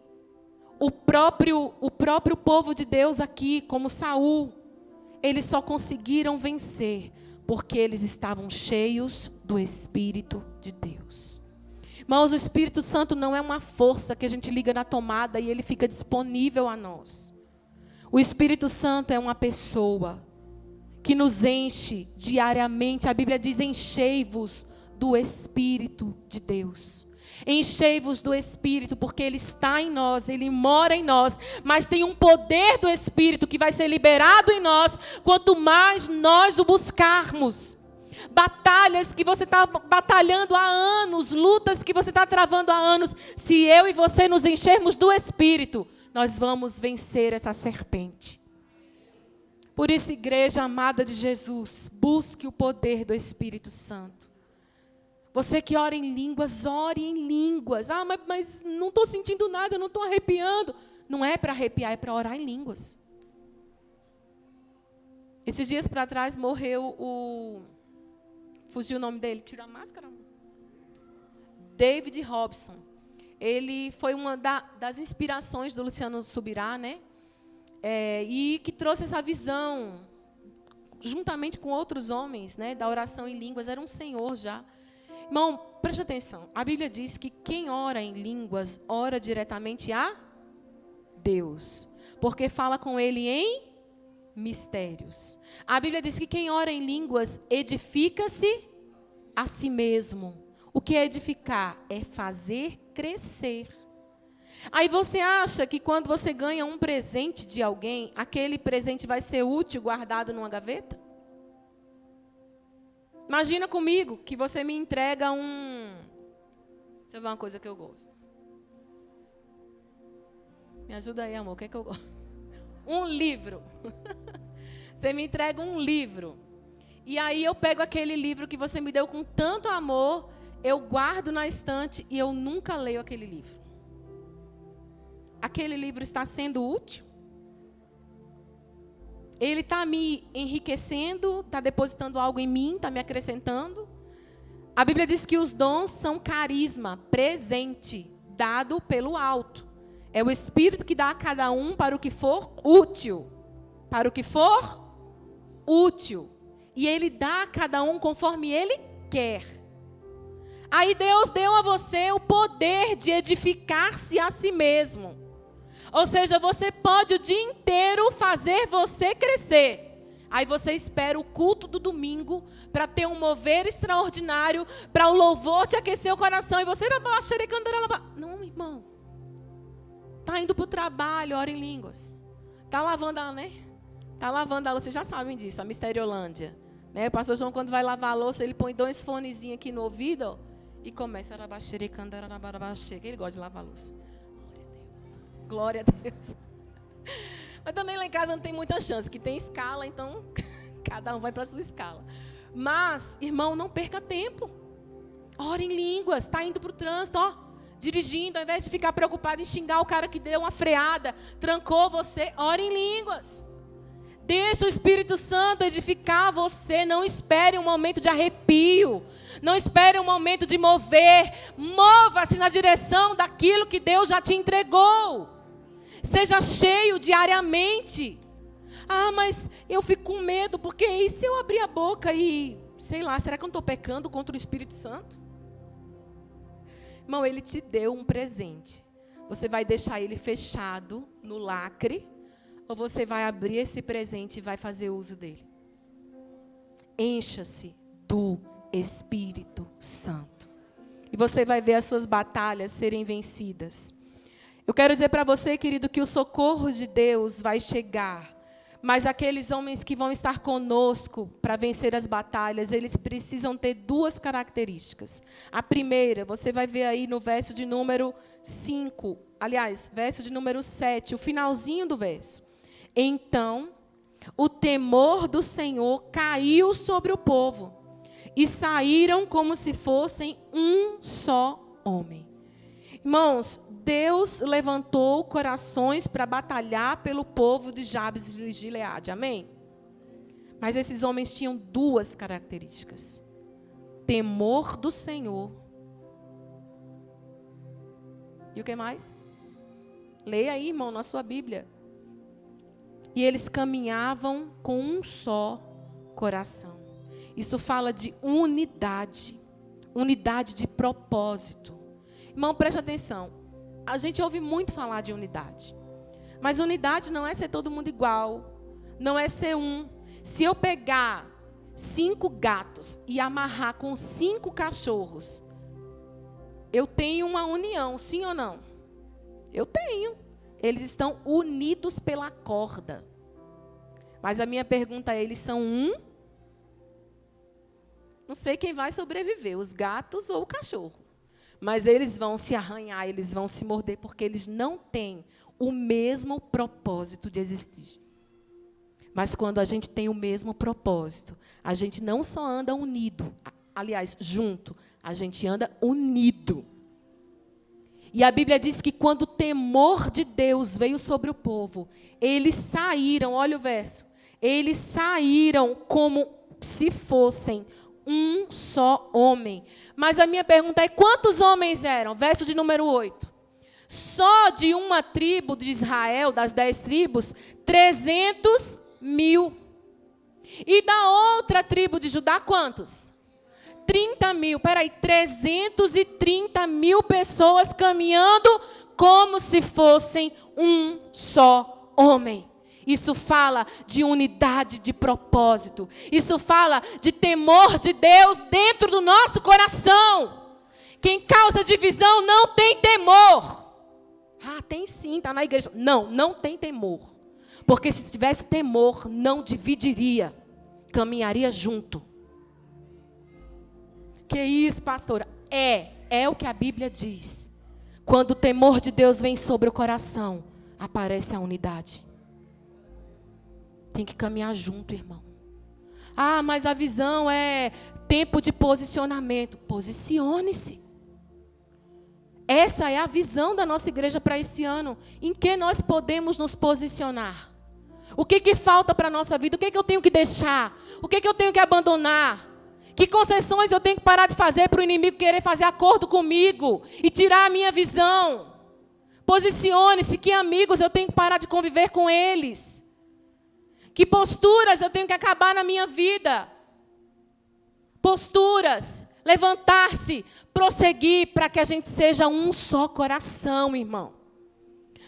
o próprio povo de Deus aqui, como Saul, eles só conseguiram vencer porque eles estavam cheios do Espírito de Deus. Irmãos, o Espírito Santo não é uma força que a gente liga na tomada e ele fica disponível a nós. O Espírito Santo é uma pessoa que nos enche diariamente. A Bíblia diz: enchei-vos do Espírito de Deus. Enchei-vos do Espírito, porque Ele está em nós, Ele mora em nós, mas tem um poder do Espírito que vai ser liberado em nós, quanto mais nós o buscarmos. Batalhas que você está batalhando há anos, lutas que você está travando há anos, se eu e você nos enchermos do Espírito, nós vamos vencer essa serpente. Por isso, igreja amada de Jesus, busque o poder do Espírito Santo. Você que ora em línguas, ore em línguas. Ah, mas não estou sentindo nada, eu não estou arrepiando. Não é para arrepiar, é para orar em línguas. Esses dias para trás morreu o... Fugiu o nome dele, tira a máscara. David Robson. Ele foi uma das inspirações do Luciano Subirá, né? E que trouxe essa visão, juntamente com outros homens, né? Da oração em línguas. Era um senhor já. Irmão, preste atenção. A Bíblia diz que quem ora em línguas, ora diretamente a Deus. Porque fala com Ele em mistérios. A Bíblia diz que quem ora em línguas, edifica-se a si mesmo. O que é edificar? É fazer crescer. Aí você acha que quando você ganha um presente de alguém, aquele presente vai ser útil, guardado numa gaveta? Imagina comigo que você me entrega Deixa eu ver uma coisa que eu gosto. Me ajuda aí, amor. O que é que eu gosto? Um livro. Você me entrega um livro. E aí eu pego aquele livro que você me deu com tanto amor, eu guardo na estante e eu nunca leio aquele livro. Aquele livro está sendo útil? Ele está me enriquecendo, está depositando algo em mim, está me acrescentando. A Bíblia diz que os dons são carisma, presente, dado pelo alto. É o Espírito que dá a cada um para o que for útil. Para o que for útil. E Ele dá a cada um conforme Ele quer. Aí Deus deu a você o poder de edificar-se a si mesmo. Ou seja, você pode o dia inteiro fazer você crescer. Aí você espera o culto do domingo para ter um mover extraordinário, para o louvor te aquecer o coração. E você não, irmão. Está indo para o trabalho, ora em línguas. Está lavando a, né? Está lavando a louça, vocês já sabem disso, a Misteriolândia. Né? O pastor João, quando vai lavar a louça, ele põe 2 fonezinhos aqui no ouvido, ó, e começa a ele gosta de lavar a louça. Glória a Deus. Mas também lá em casa não tem muita chance, que tem escala, então cada um vai para a sua escala. Mas, irmão, não perca tempo. Ora em línguas, está indo para o trânsito, ó, dirigindo, ao invés de ficar preocupado em xingar o cara que deu uma freada, trancou você, ora em línguas. Deixa o Espírito Santo edificar você, não espere um momento de arrepio, não espere um momento de mover, mova-se na direção daquilo que Deus já te entregou. Seja cheio diariamente. Ah, mas eu fico com medo, porque e se eu abrir a boca e, sei lá, será que eu não estou pecando contra o Espírito Santo? Irmão, Ele te deu um presente. Você vai deixar ele fechado no lacre, ou você vai abrir esse presente e vai fazer uso dele? Encha-se do Espírito Santo. E você vai ver as suas batalhas serem vencidas. Eu quero dizer para você, querido, que o socorro de Deus vai chegar. Mas aqueles homens que vão estar conosco para vencer as batalhas, eles precisam ter 2 características. A primeira, você vai ver aí no verso de número 5. Aliás, verso de número 7, o finalzinho do verso. Então, o temor do Senhor caiu sobre o povo, e saíram como se fossem um só homem. Irmãos, Deus levantou corações para batalhar pelo povo de Jabes de Gileade, amém? Mas esses homens tinham 2 características: temor do Senhor. E o que mais? Leia aí, irmão, na sua Bíblia. E eles caminhavam com um só coração. Isso fala de unidade, unidade de propósito. Irmão, preste atenção. A gente ouve muito falar de unidade. Mas unidade não é ser todo mundo igual. Não é ser um. Se eu pegar 5 gatos e amarrar com 5 cachorros, eu tenho uma união, sim ou não? Eu tenho. Eles estão unidos pela corda. Mas a minha pergunta é, eles são um? Não sei quem vai sobreviver, os gatos ou o cachorro. Mas eles vão se arranhar, eles vão se morder, porque eles não têm o mesmo propósito de existir. Mas quando a gente tem o mesmo propósito, a gente não só anda unido, aliás, junto, a gente anda unido. E a Bíblia diz que quando o temor de Deus veio sobre o povo, eles saíram, olha o verso, eles saíram como se fossem um só homem. Mas a minha pergunta é, quantos homens eram? Verso de número 8. Só de uma tribo de Israel, das 10 tribos, 300.000. E da outra tribo de Judá, quantos? 30.000. Peraí, 330.000 pessoas caminhando como se fossem um só homem. Isso fala de unidade de propósito. Isso fala de temor de Deus dentro do nosso coração. Quem causa divisão não tem temor. Ah, tem sim, está na igreja. Não, não tem temor. Porque se tivesse temor, não dividiria. Caminharia junto. Que isso, pastora? É o que a Bíblia diz. Quando o temor de Deus vem sobre o coração, aparece a unidade. Tem que caminhar junto, irmão. Ah, mas a visão é tempo de posicionamento. Posicione-se. Essa é a visão da nossa igreja para esse ano. Em que nós podemos nos posicionar? O que falta para a nossa vida? O que eu tenho que deixar? O que eu tenho que abandonar? Que concessões eu tenho que parar de fazer para o inimigo querer fazer acordo comigo e tirar a minha visão? Posicione-se. Que amigos eu tenho que parar de conviver com eles? Que posturas eu tenho que acabar na minha vida? Posturas. levantar-se, prosseguir para que a gente seja um só coração, irmão.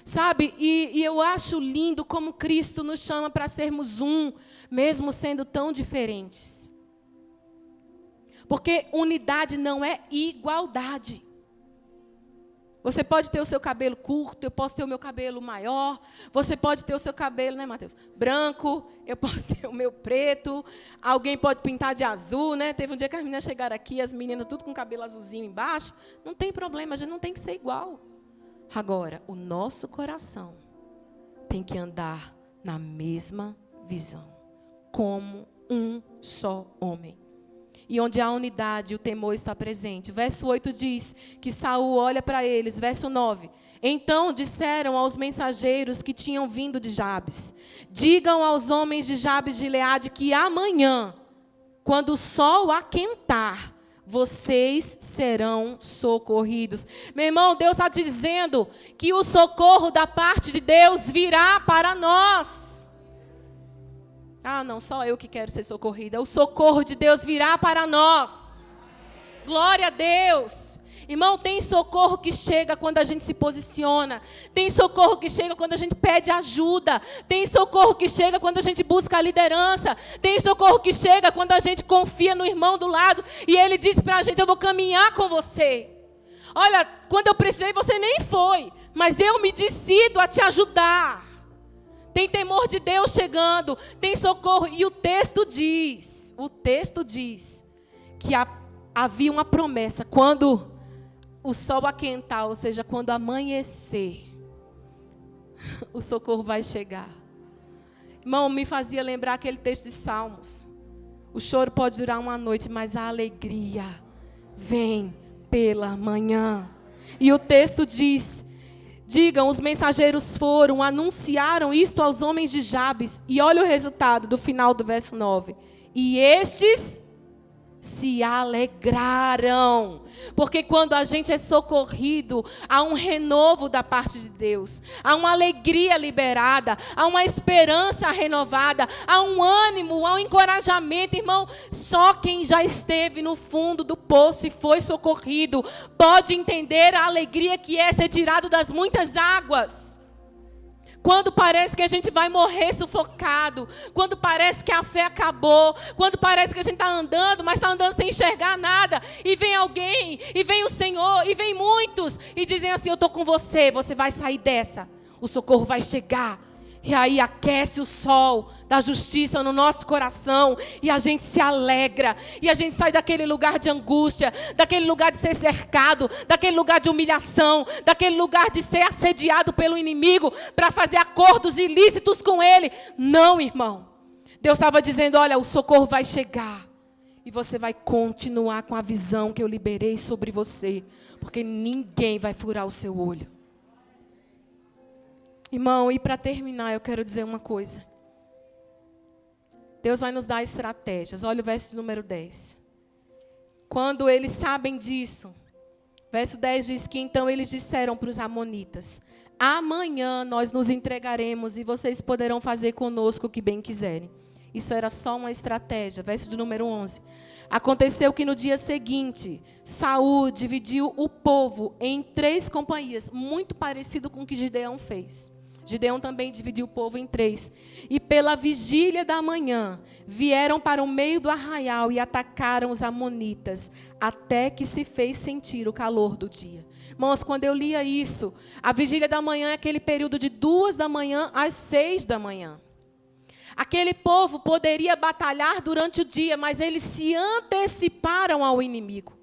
Sabe, e eu acho lindo como Cristo nos chama para sermos um, mesmo sendo tão diferentes. Porque unidade não é igualdade. Você pode ter o seu cabelo curto, eu posso ter o meu cabelo maior, você pode ter o seu cabelo, né, Mateus? Branco, eu posso ter o meu preto, alguém pode pintar de azul, né? Teve um dia que as meninas chegaram aqui, as meninas tudo com cabelo azulzinho embaixo. Não tem problema, a gente não tem que ser igual. Agora, o nosso coração tem que andar na mesma visão, como um só homem. E onde há unidade, o temor está presente. Verso 8 diz que Saul olha para eles. Verso 9. Então disseram aos mensageiros que tinham vindo de Jabes: digam aos homens de Jabes de Gileade que amanhã, quando o sol aquentar, vocês serão socorridos. Meu irmão, Deus está dizendo que o socorro da parte de Deus virá para nós. Ah, não, só eu que quero ser socorrida. O socorro de Deus virá para nós. Glória a Deus. Irmão, tem socorro que chega quando a gente se posiciona. Tem socorro que chega quando a gente pede ajuda. Tem socorro que chega quando a gente busca a liderança. Tem socorro que chega quando a gente confia no irmão do lado e ele diz para a gente: eu vou caminhar com você. Olha, quando eu precisei você nem foi, mas eu me decido a te ajudar. Tem temor de Deus chegando, tem socorro. E o texto diz que havia uma promessa: quando o sol aquentar, ou seja, quando amanhecer, o socorro vai chegar. Irmão, me fazia lembrar aquele texto de Salmos. O choro pode durar uma noite, mas a alegria vem pela manhã. E o texto diz: digam, os mensageiros foram, anunciaram isto aos homens de Jabes. E olha o resultado do final do verso 9. E estes se alegraram. Porque quando a gente é socorrido, há um renovo da parte de Deus. Há uma alegria liberada, há uma esperança renovada, há um ânimo, há um encorajamento. Irmão, só quem já esteve no fundo do poço e foi socorrido pode entender a alegria que é ser tirado das muitas águas. Quando parece que a gente vai morrer sufocado, quando parece que a fé acabou, quando parece que a gente está andando, mas está andando sem enxergar nada, e vem alguém, e vem o Senhor, e vem muitos, e dizem assim: eu estou com você, você vai sair dessa, o socorro vai chegar. E aí aquece o sol da justiça no nosso coração. E a gente se alegra. E a gente sai daquele lugar de angústia. Daquele lugar de ser cercado. Daquele lugar de humilhação. Daquele lugar de ser assediado pelo inimigo. Para fazer acordos ilícitos com ele. Não, irmão. Deus estava dizendo: olha, o socorro vai chegar. E você vai continuar com a visão que eu liberei sobre você. Porque ninguém vai furar o seu olho. Irmão, e para terminar, eu quero dizer uma coisa. Deus vai nos dar estratégias. Olha o verso número 10. Quando eles sabem disso, verso 10 diz que então eles disseram para os amonitas: amanhã nós nos entregaremos e vocês poderão fazer conosco o que bem quiserem. Isso era só uma estratégia. Verso de número 11. Aconteceu que no dia seguinte, Saul dividiu o povo em 3 companhias, muito parecido com o que Gideão fez. Gideão também dividiu o povo em 3. E pela vigília da manhã, vieram para o meio do arraial e atacaram os amonitas, até que se fez sentir o calor do dia. Irmãos, quando eu lia isso, a vigília da manhã é aquele período de 2 da manhã às 6 da manhã. Aquele povo poderia batalhar durante o dia, mas eles se anteciparam ao inimigo.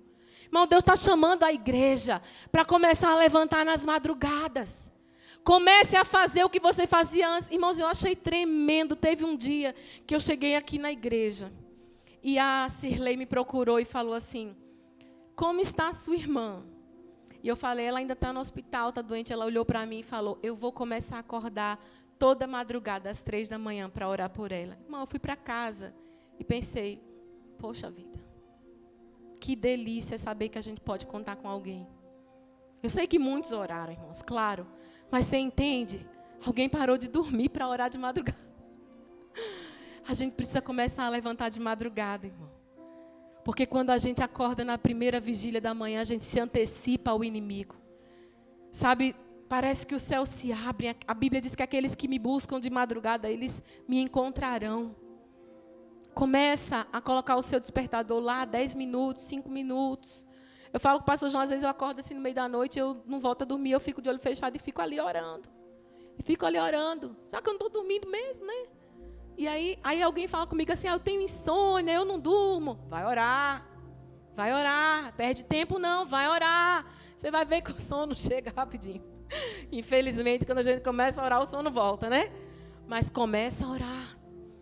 Irmão, Deus está chamando a igreja para começar a levantar nas madrugadas. Comece a fazer o que você fazia antes. Irmãos, eu achei tremendo. Teve um dia que eu cheguei aqui na igreja e a Cirlei me procurou e falou assim: como está a sua irmã? E eu falei: ela ainda está no hospital, está doente. Ela olhou para mim e falou: eu vou começar a acordar toda madrugada, às 3 da manhã, para orar por ela. Irmão, eu fui para casa e pensei: poxa vida, que delícia saber que a gente pode contar com alguém. Eu sei que muitos oraram, irmãos, claro. Mas você entende? Alguém parou de dormir para orar de madrugada. A gente precisa começar a levantar de madrugada, irmão. Porque quando a gente acorda na primeira vigília da manhã, a gente se antecipa ao inimigo. Sabe, parece que o céu se abre. A Bíblia diz que aqueles que me buscam de madrugada, eles me encontrarão. Começa a colocar o seu despertador lá, 10 minutos, 5 minutos. Eu falo com o pastor João, às vezes eu acordo assim no meio da noite, eu não volto a dormir, eu fico de olho fechado e fico ali orando. Já que eu não estou dormindo mesmo, né? E aí alguém fala comigo assim, eu tenho insônia, eu não durmo. Vai orar, perde tempo não, vai orar. Você vai ver que o sono chega rapidinho. Infelizmente, quando a gente começa a orar, o sono volta, né? Mas começa a orar.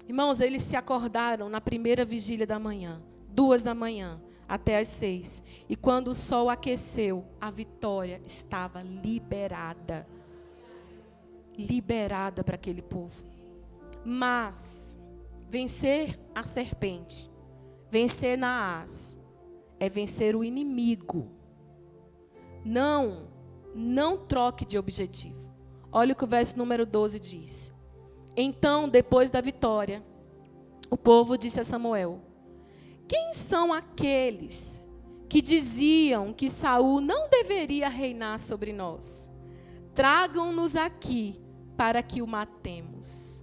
Irmãos, eles se acordaram na primeira vigília da manhã, 2 da manhã, até as 6. E quando o sol aqueceu, a vitória estava liberada. Liberada para aquele povo. Mas vencer a serpente, vencer Naás, é vencer o inimigo. Não troque de objetivo. Olha o que o verso número 12 diz. Então, depois da vitória, o povo disse a Samuel: quem são aqueles que diziam que Saul não deveria reinar sobre nós? Tragam-nos aqui para que o matemos.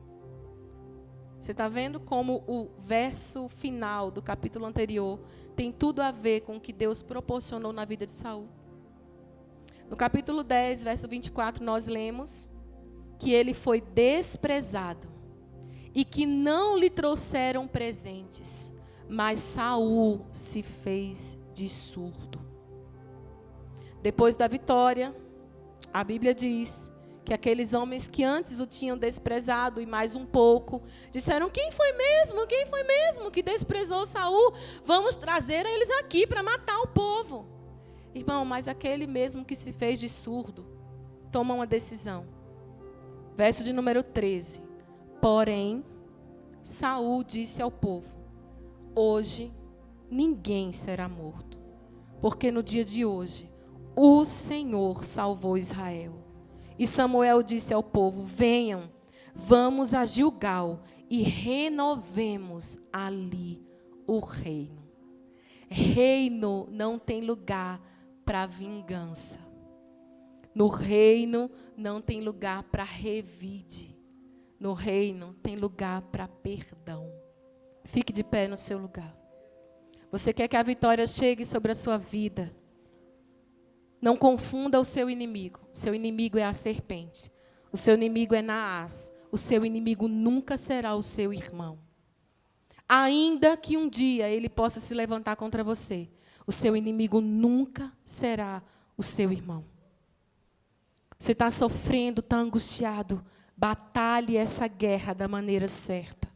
Você está vendo como o verso final do capítulo anterior tem tudo a ver com o que Deus proporcionou na vida de Saul? No capítulo 10, verso 24, nós lemos que ele foi desprezado e que não lhe trouxeram presentes, mas Saul se fez de surdo. Depois da vitória, a Bíblia diz que aqueles homens que antes o tinham desprezado e mais um pouco, disseram, quem foi mesmo que desprezou Saul? Vamos trazer eles aqui para matar o povo. Irmão, mas aquele mesmo que se fez de surdo, toma uma decisão. Verso de número 13. Porém, Saul disse ao povo, hoje ninguém será morto, porque no dia de hoje o Senhor salvou Israel. E Samuel disse ao povo, venham, vamos a Gilgal e renovemos ali o reino. Reino não tem lugar para vingança. No reino não tem lugar para revide. No reino tem lugar para perdão. Fique de pé no seu lugar. Você quer que a vitória chegue sobre a sua vida? Não confunda o seu inimigo. O seu inimigo é a serpente. O seu inimigo é Naás. O seu inimigo nunca será o seu irmão. Ainda que um dia ele possa se levantar contra você, o seu inimigo nunca será o seu irmão. Você está sofrendo, está angustiado. Batalhe essa guerra da maneira certa.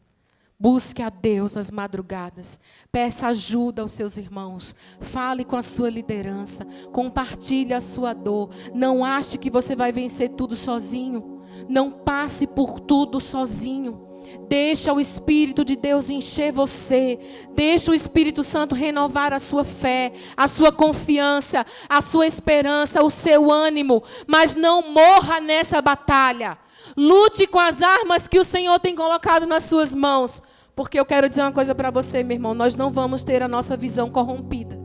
Busque a Deus nas madrugadas. Peça ajuda aos seus irmãos. Fale com a sua liderança. Compartilhe a sua dor. Não ache que você vai vencer tudo sozinho. Não passe por tudo sozinho. Deixa o Espírito de Deus encher você. Deixa o Espírito Santo renovar a sua fé, a sua confiança, a sua esperança, o seu ânimo. Mas não morra nessa batalha. Lute com as armas que o Senhor tem colocado nas suas mãos. Porque eu quero dizer uma coisa para você, meu irmão. Nós não vamos ter a nossa visão corrompida.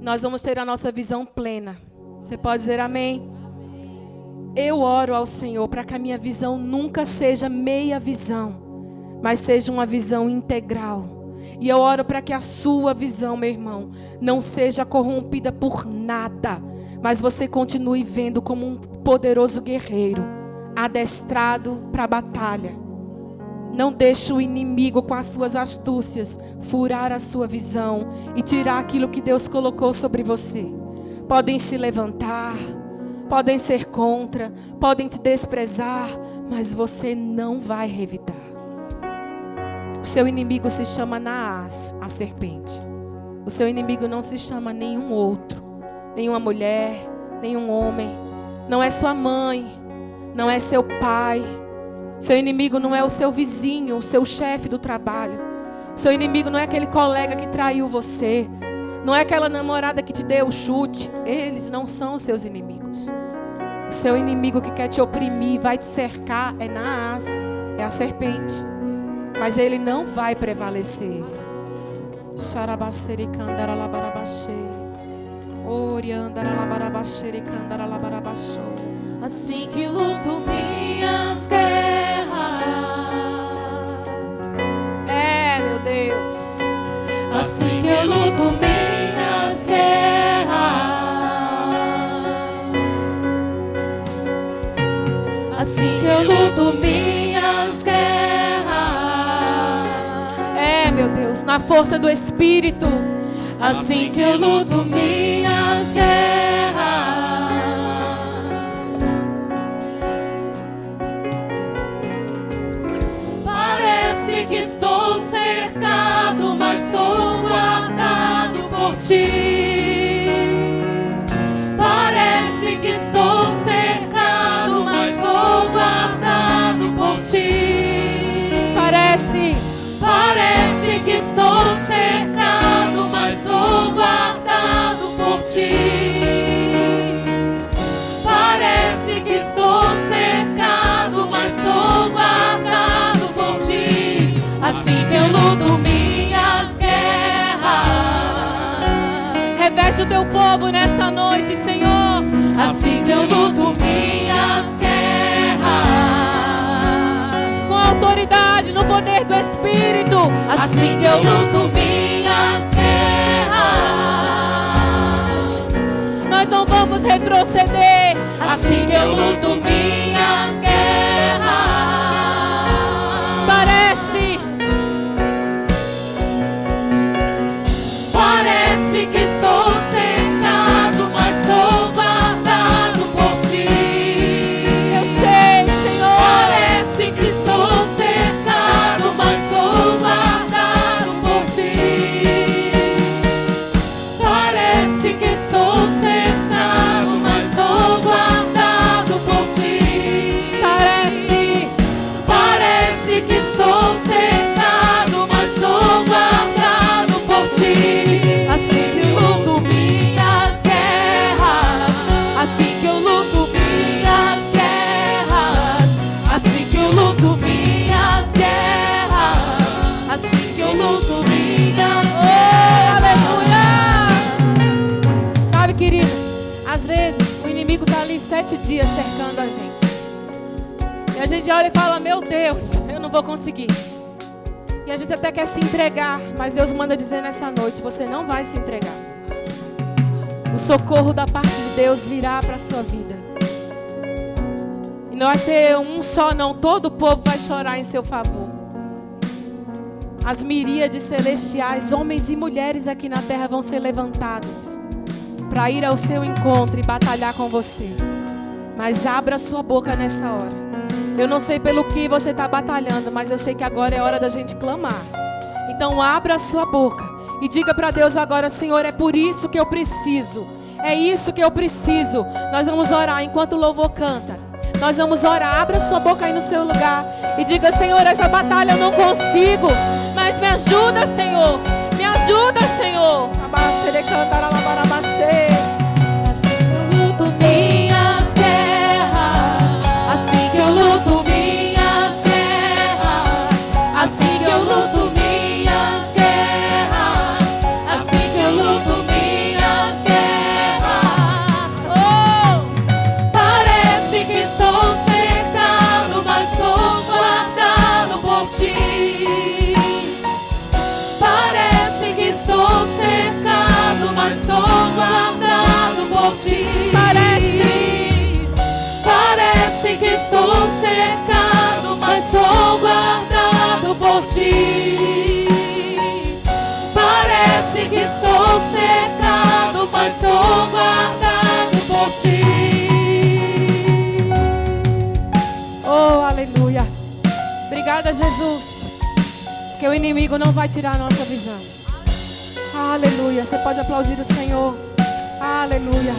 Nós vamos ter a nossa visão plena. Você pode dizer amém? Eu oro ao Senhor para que a minha visão nunca seja meia visão, mas seja uma visão integral. E eu oro para que a sua visão, meu irmão, não seja corrompida por nada, mas você continue vendo como um poderoso guerreiro, adestrado para a batalha. Não deixe o inimigo com as suas astúcias furar a sua visão e tirar aquilo que Deus colocou sobre você. Podem se levantar, podem ser contra, podem te desprezar, mas você não vai revidar. O seu inimigo se chama Naás, a serpente. O seu inimigo não se chama nenhum outro, nenhuma mulher, nenhum homem. Não é sua mãe, não é seu pai. Seu inimigo não é o seu vizinho, o seu chefe do trabalho. O seu inimigo não é aquele colega que traiu você. Não é aquela namorada que te deu o chute. Eles não são os seus inimigos. O seu inimigo que quer te oprimir, vai te cercar, é Naás, é a serpente. Mas ele não vai prevalecer. Xarabaceri candara labarabaxê. Oriandara labarabaxeri candara labarabaxô. Assim que luto minhas guerras. É, meu Deus. Assim que eu luto minhas guerras. Assim que eu luto minhas guerras. É, meu Deus, na força do Espírito. Assim que eu luto minhas guerras. Parece que estou cercado, mas sou guardado por ti. Parece que estou cercado, mas sou guardado por ti. Parece que estou cercado, mas sou guardado por ti. Parece que estou cercado, mas sou guardado por ti. Assim que eu luto minhas guerras. reveste o teu povo nessa noite, Senhor. Assim que eu luto minhas guerras. Com autoridade no poder do Espírito. Assim que eu luto minhas guerras. Nós não vamos retroceder. Assim que eu luto minhas guerras. Parece que estou cercado, mas sou guardado por ti. Eu sei, Senhor. Parece que estou cercado, mas sou guardado por ti. Parece que estou cercado, mas sou guardado por ti. Parece que estou cercado, mas sou guardado por ti. Assim que eu luto minhas guerras. Assim que eu luto minhas guerras. Assim que eu luto minhas guerras. Assim que eu luto minhas guerras. Aleluia! Sabe, querido, às vezes o inimigo está ali 7 dias cercando a gente. E a gente olha e fala, meu Deus, eu não vou conseguir. E a gente até quer se entregar, mas Deus manda dizer nessa noite, você não vai se entregar. O socorro da parte de Deus virá para a sua vida. E não vai ser um só não, todo o povo vai chorar em seu favor. As miríades celestiais, homens e mulheres aqui na terra vão ser levantados para ir ao seu encontro e batalhar com você. Mas abra sua boca nessa hora. Eu não sei pelo que você está batalhando, mas eu sei que agora é hora da gente clamar. Então abra a sua boca e diga para Deus agora, Senhor, é por isso que eu preciso. É isso que eu preciso. Nós vamos orar enquanto o louvor canta. Nós vamos orar. Abra sua boca aí no seu lugar e diga, Senhor, essa batalha eu não consigo, mas me ajuda, Senhor. Me ajuda, Senhor. Assim que eu luto minhas guerras. Assim que eu luto minhas guerras. Assim que eu luto minhas guerras. Assim que eu luto minhas guerras. Oh! Parece que sou cercado, mas sou guardado por ti. Parece que estou cercado, mas sou guardado por ti. Parece que estou cercado, mas sou guardado por ti. Parece que estou cercado, mas sou guardado por ti. Oh, aleluia. Obrigada, Jesus. Que o inimigo não vai tirar a nossa visão. Aleluia. Você pode aplaudir o Senhor. Aleluia.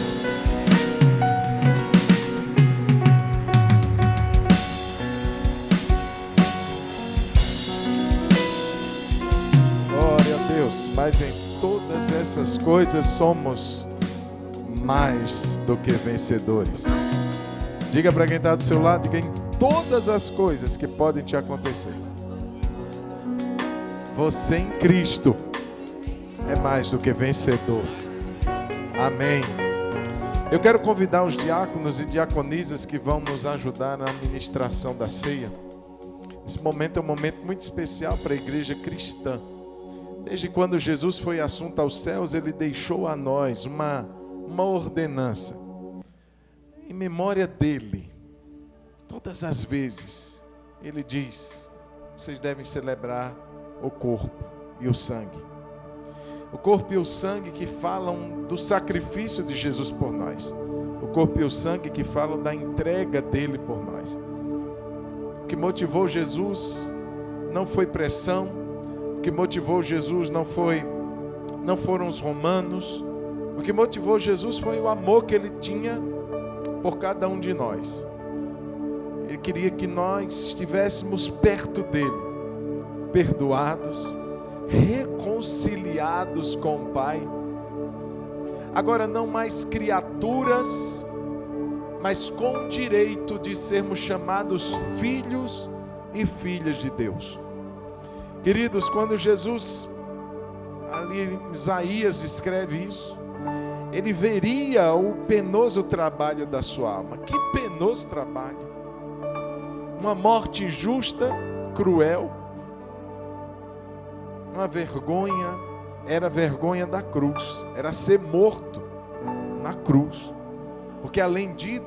Glória a Deus. Mas em todas essas coisas somos mais do que vencedores. Diga para quem está do seu lado, diga, em todas as coisas que podem te acontecer, você em Cristo é mais do que vencedor. Amém. Eu quero convidar os diáconos e diaconisas que vão nos ajudar na administração da ceia. Esse momento é um momento muito especial para a igreja cristã. Desde quando Jesus foi assunto aos céus, Ele deixou a nós uma ordenança. Em memória dEle, todas as vezes, Ele diz: vocês devem celebrar o corpo e o sangue. O corpo e o sangue que falam do sacrifício de Jesus por nós. O corpo e o sangue que falam da entrega dEle por nós. O que motivou Jesus não foi pressão. O que motivou Jesus não foram os romanos. O que motivou Jesus foi o amor que Ele tinha por cada um de nós. Ele queria que nós estivéssemos perto dEle, perdoados, reconciliados com o Pai. Agora não mais criaturas, mas com o direito de sermos chamados filhos e filhas de Deus. Queridos, quando Jesus, ali em Isaías escreve isso, ele veria o penoso trabalho da sua alma. Que penoso trabalho! Uma morte injusta, cruel, uma vergonha, era a vergonha da cruz, era ser morto na cruz. Porque além de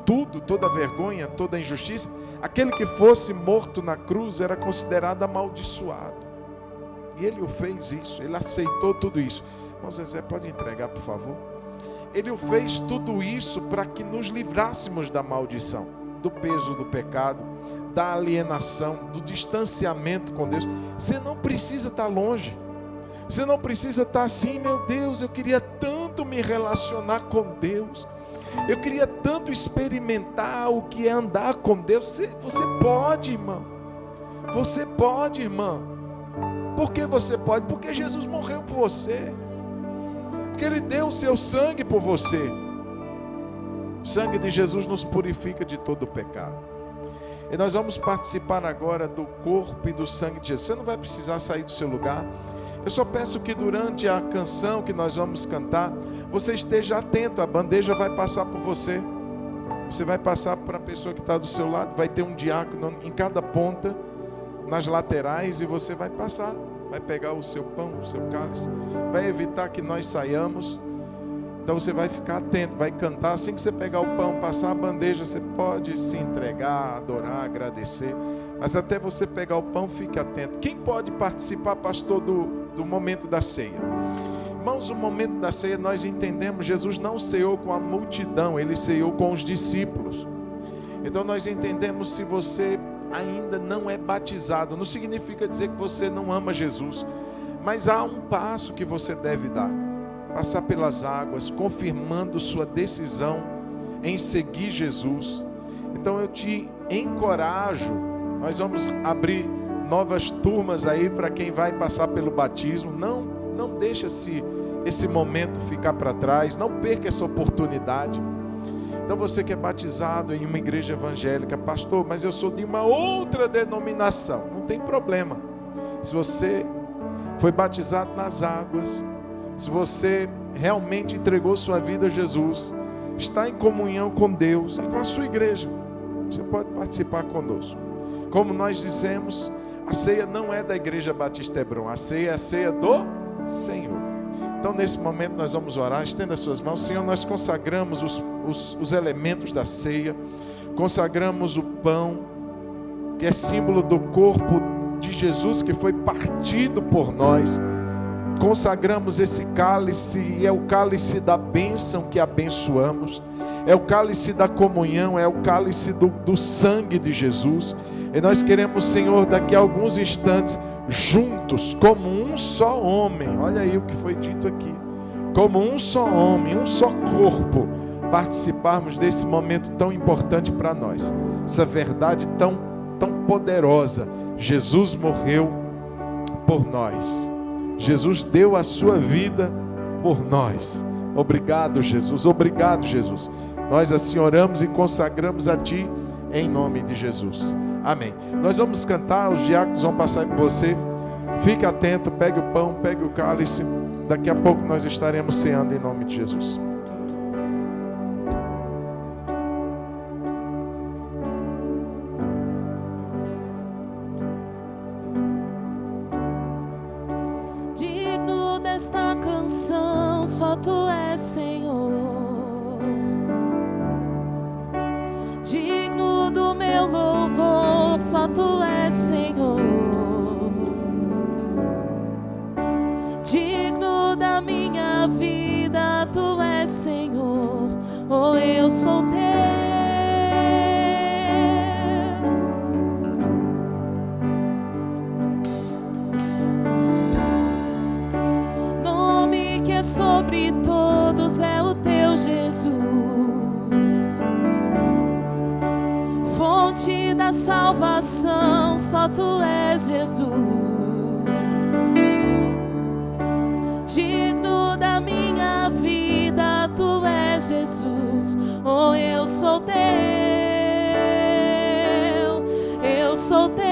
tudo, toda vergonha, toda injustiça, aquele que fosse morto na cruz era considerado amaldiçoado. E Ele o fez isso, Ele aceitou tudo isso. Irmão Zezé, pode entregar, por favor? Ele o fez tudo isso para que nos livrássemos da maldição, do peso do pecado, da alienação, do distanciamento com Deus. Você não precisa estar longe. Você não precisa estar assim: meu Deus, eu queria tanto me relacionar com Deus. Eu queria tanto experimentar o que é andar com Deus. Você pode, irmão. Você pode, irmã. Por que você pode? Porque Jesus morreu por você. Porque Ele deu o seu sangue por você. O sangue de Jesus nos purifica de todo o pecado. E nós vamos participar agora do corpo e do sangue de Jesus. Você não vai precisar sair do seu lugar. Eu só peço que durante a canção que nós vamos cantar, você esteja atento. A bandeja vai passar por você. Você vai passar para a pessoa que está do seu lado. Vai ter um diácono em cada ponta, nas laterais, e você vai passar. Vai pegar o seu pão, o seu cálice. Vai evitar que nós saiamos. Então você vai ficar atento, vai cantar. Assim que você pegar o pão, passar a bandeja, você pode se entregar, adorar, agradecer. Mas até você pegar o pão, fique atento. Quem pode participar, pastor, do momento da ceia? Irmãos, o momento da ceia nós entendemos, Jesus não ceou com a multidão, Ele ceou com os discípulos. Então nós entendemos, se você ainda não é batizado, não significa dizer que você não ama Jesus, mas há um passo que você deve dar. Passar pelas águas, confirmando sua decisão em seguir Jesus. Então eu te encorajo, nós vamos abrir novas turmas aí para quem vai passar pelo batismo. Não deixe esse momento ficar para trás, não perca essa oportunidade. Então você que é batizado em uma igreja evangélica: pastor, mas eu sou de uma outra denominação. Não tem problema. Se você foi batizado nas águas, se você realmente entregou sua vida a Jesus, está em comunhão com Deus e com a sua igreja, você pode participar conosco. Como nós dissemos, a ceia não é da Igreja Batista Hebron, a ceia é a ceia do Senhor. Então nesse momento nós vamos orar. Estenda suas mãos. Senhor, nós consagramos os elementos da ceia, consagramos o pão, que é símbolo do corpo de Jesus que foi partido por nós. Consagramos esse cálice, e é o cálice da bênção que abençoamos, é o cálice da comunhão, é o cálice do sangue de Jesus. E nós queremos, Senhor, daqui a alguns instantes, juntos, como um só homem, olha aí o que foi dito aqui, como um só homem, um só corpo, participarmos desse momento tão importante para nós, essa verdade tão poderosa. Jesus morreu por nós. Jesus deu a sua vida por nós. Obrigado, Jesus. Obrigado, Jesus. Nós assim oramos e consagramos a Ti em nome de Jesus. Amém. Nós vamos cantar, os diáconos vão passar por você. Fique atento, pegue o pão, pegue o cálice. Daqui a pouco nós estaremos ceando em nome de Jesus. Digno desta canção, só Tu és, Senhor. Digno do meu louvor, só Tu és, Senhor. Digno da minha vida, Tu és, Senhor. Oh, eu sou Teu. Nome que é sobre todos é o Teu, Jesus. Fonte da salvação, só Tu és, Jesus. Digno da minha vida, Tu és, Jesus. Oh, eu sou Teu, eu sou Teu.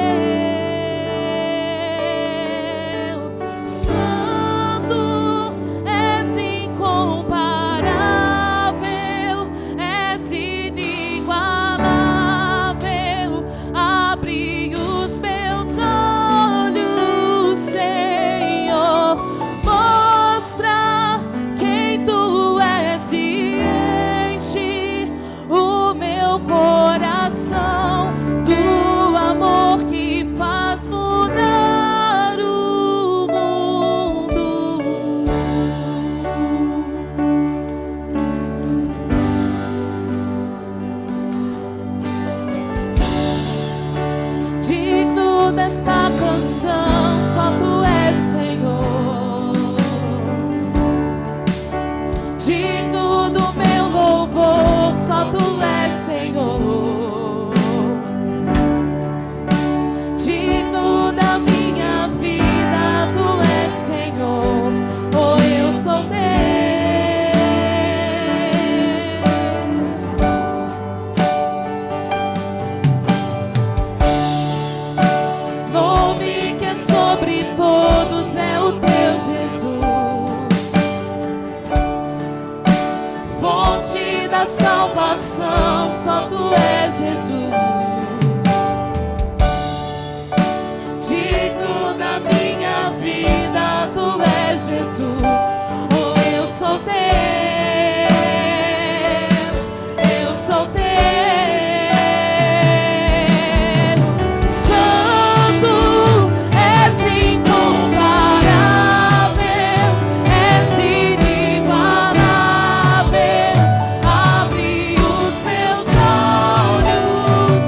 Santo, és incomparável, és inigualável. Abre os meus olhos, Senhor. Mostra quem Tu és e enche o meu coração do amor que faz mudar o mundo. Digno desta canção, só Tu és, Senhor. Digno do meu louvor, só Tu és, Senhor. Digno da minha vida, Tu és, Senhor. Oh, eu sou Teu. Nome que é sobre todos é o Teu, Jesus. Fonte da salvação, só Tu és, Jesus. Digno da minha vida, Tu és, Jesus. Oh, eu sou Teu, eu sou Teu. Santo, és incomparável, és inigualável. Abre os meus olhos,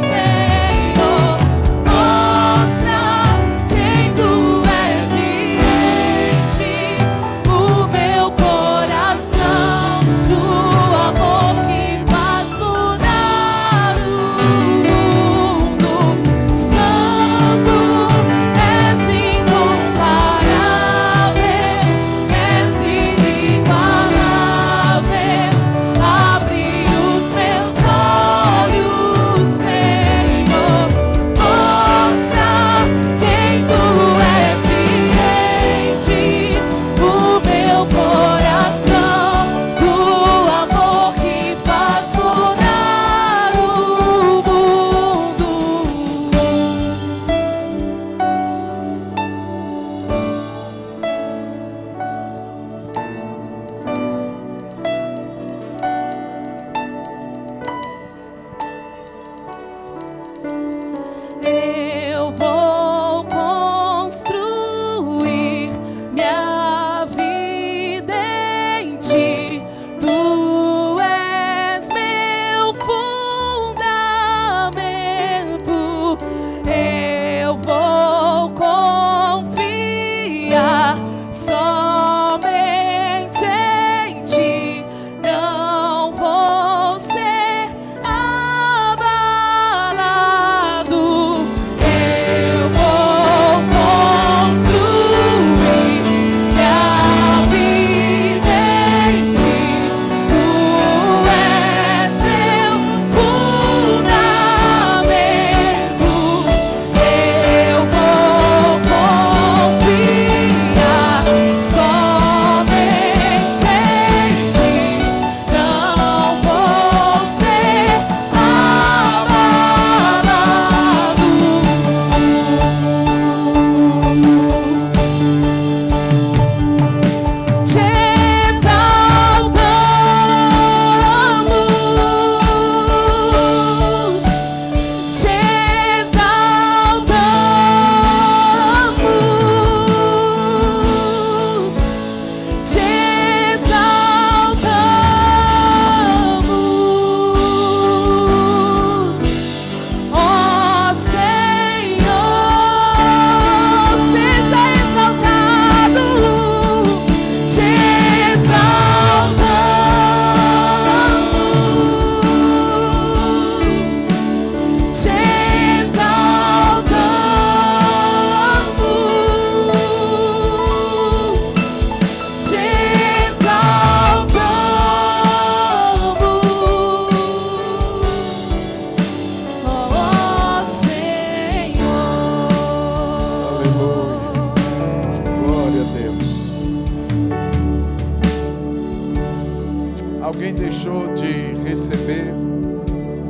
deixou de receber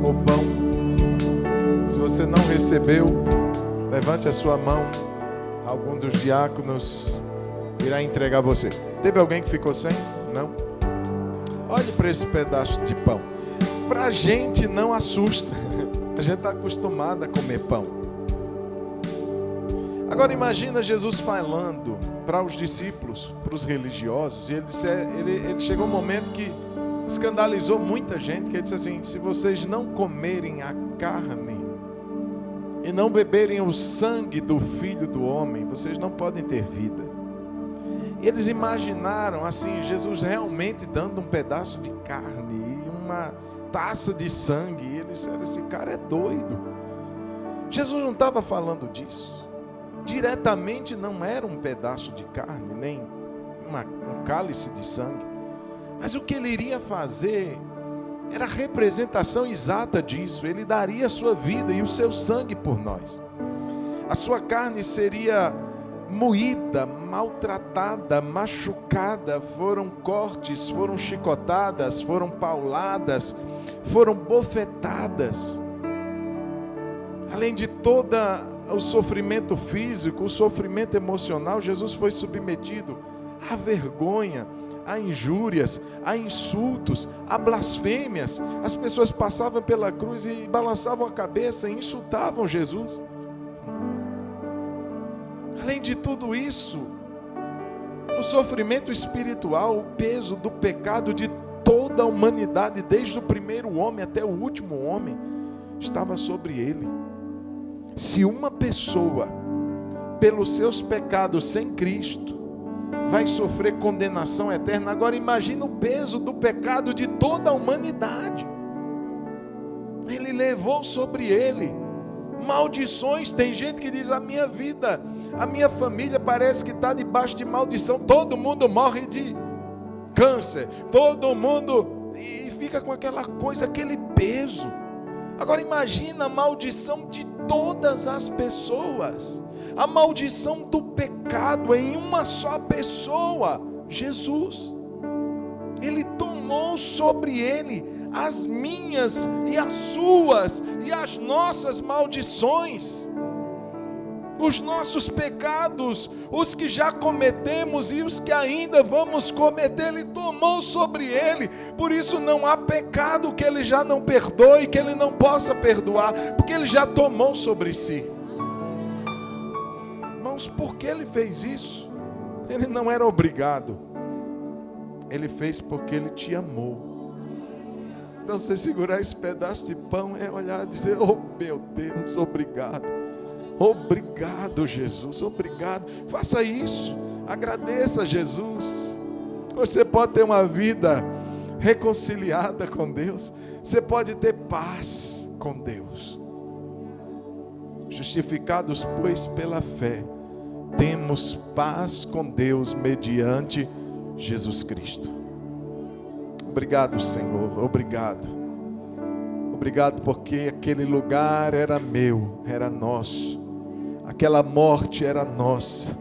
o pão? Se você não recebeu, levante a sua mão. Algum dos diáconos irá entregar você. Teve alguém que ficou sem? Não? Olhe para esse pedaço de pão. Para a gente não assusta. A gente está acostumado a comer pão. Agora imagina Jesus falando para os discípulos, para os religiosos. E ele chegou um momento que escandalizou muita gente. Que ele disse assim: se vocês não comerem a carne e não beberem o sangue do Filho do Homem, vocês não podem ter vida. Eles imaginaram assim, Jesus realmente dando um pedaço de carne e uma taça de sangue. E eles disseram: esse cara é doido. Jesus não estava falando disso. Diretamente não era um pedaço de carne, nem um cálice de sangue. Mas o que ele iria fazer era a representação exata disso. Ele daria a sua vida e o seu sangue por nós. A sua carne seria moída, maltratada, machucada. Foram cortes, foram chicotadas, foram pauladas, foram bofetadas. Além de todo o sofrimento físico, o sofrimento emocional, Jesus foi submetido à vergonha, a injúrias, a insultos, a blasfêmias. As pessoas passavam pela cruz e balançavam a cabeça e insultavam Jesus. Além de tudo isso, o sofrimento espiritual, o peso do pecado de toda a humanidade, desde o primeiro homem até o último homem, estava sobre ele. Se uma pessoa, pelos seus pecados sem Cristo, vai sofrer condenação eterna, agora imagina o peso do pecado de toda a humanidade. Ele levou sobre ele maldições. Tem gente que diz: a minha vida, a minha família parece que está debaixo de maldição. Todo mundo morre de câncer, todo mundo, e fica com aquela coisa, aquele peso. Agora imagina a maldição de todas as pessoas, a maldição do pecado em uma só pessoa, Jesus. Ele tomou sobre ele as minhas e as suas e as nossas maldições, os nossos pecados, os que já cometemos e os que ainda vamos cometer. Ele tomou sobre ele. Por isso não há pecado que ele já não perdoe, que ele não possa perdoar, porque ele já tomou sobre si. Irmãos, por que ele fez isso? Ele não era obrigado. Ele fez porque ele te amou. Então você segurar esse pedaço de pão é olhar e dizer: oh meu Deus, obrigado. Obrigado, Jesus, obrigado. Faça isso, agradeça a Jesus. Você pode ter uma vida reconciliada com Deus. Você pode ter paz com Deus. Justificados, pois, pela fé, temos paz com Deus mediante Jesus Cristo. Obrigado, Senhor, obrigado. Obrigado porque aquele lugar era meu, era nosso. Aquela morte era nossa.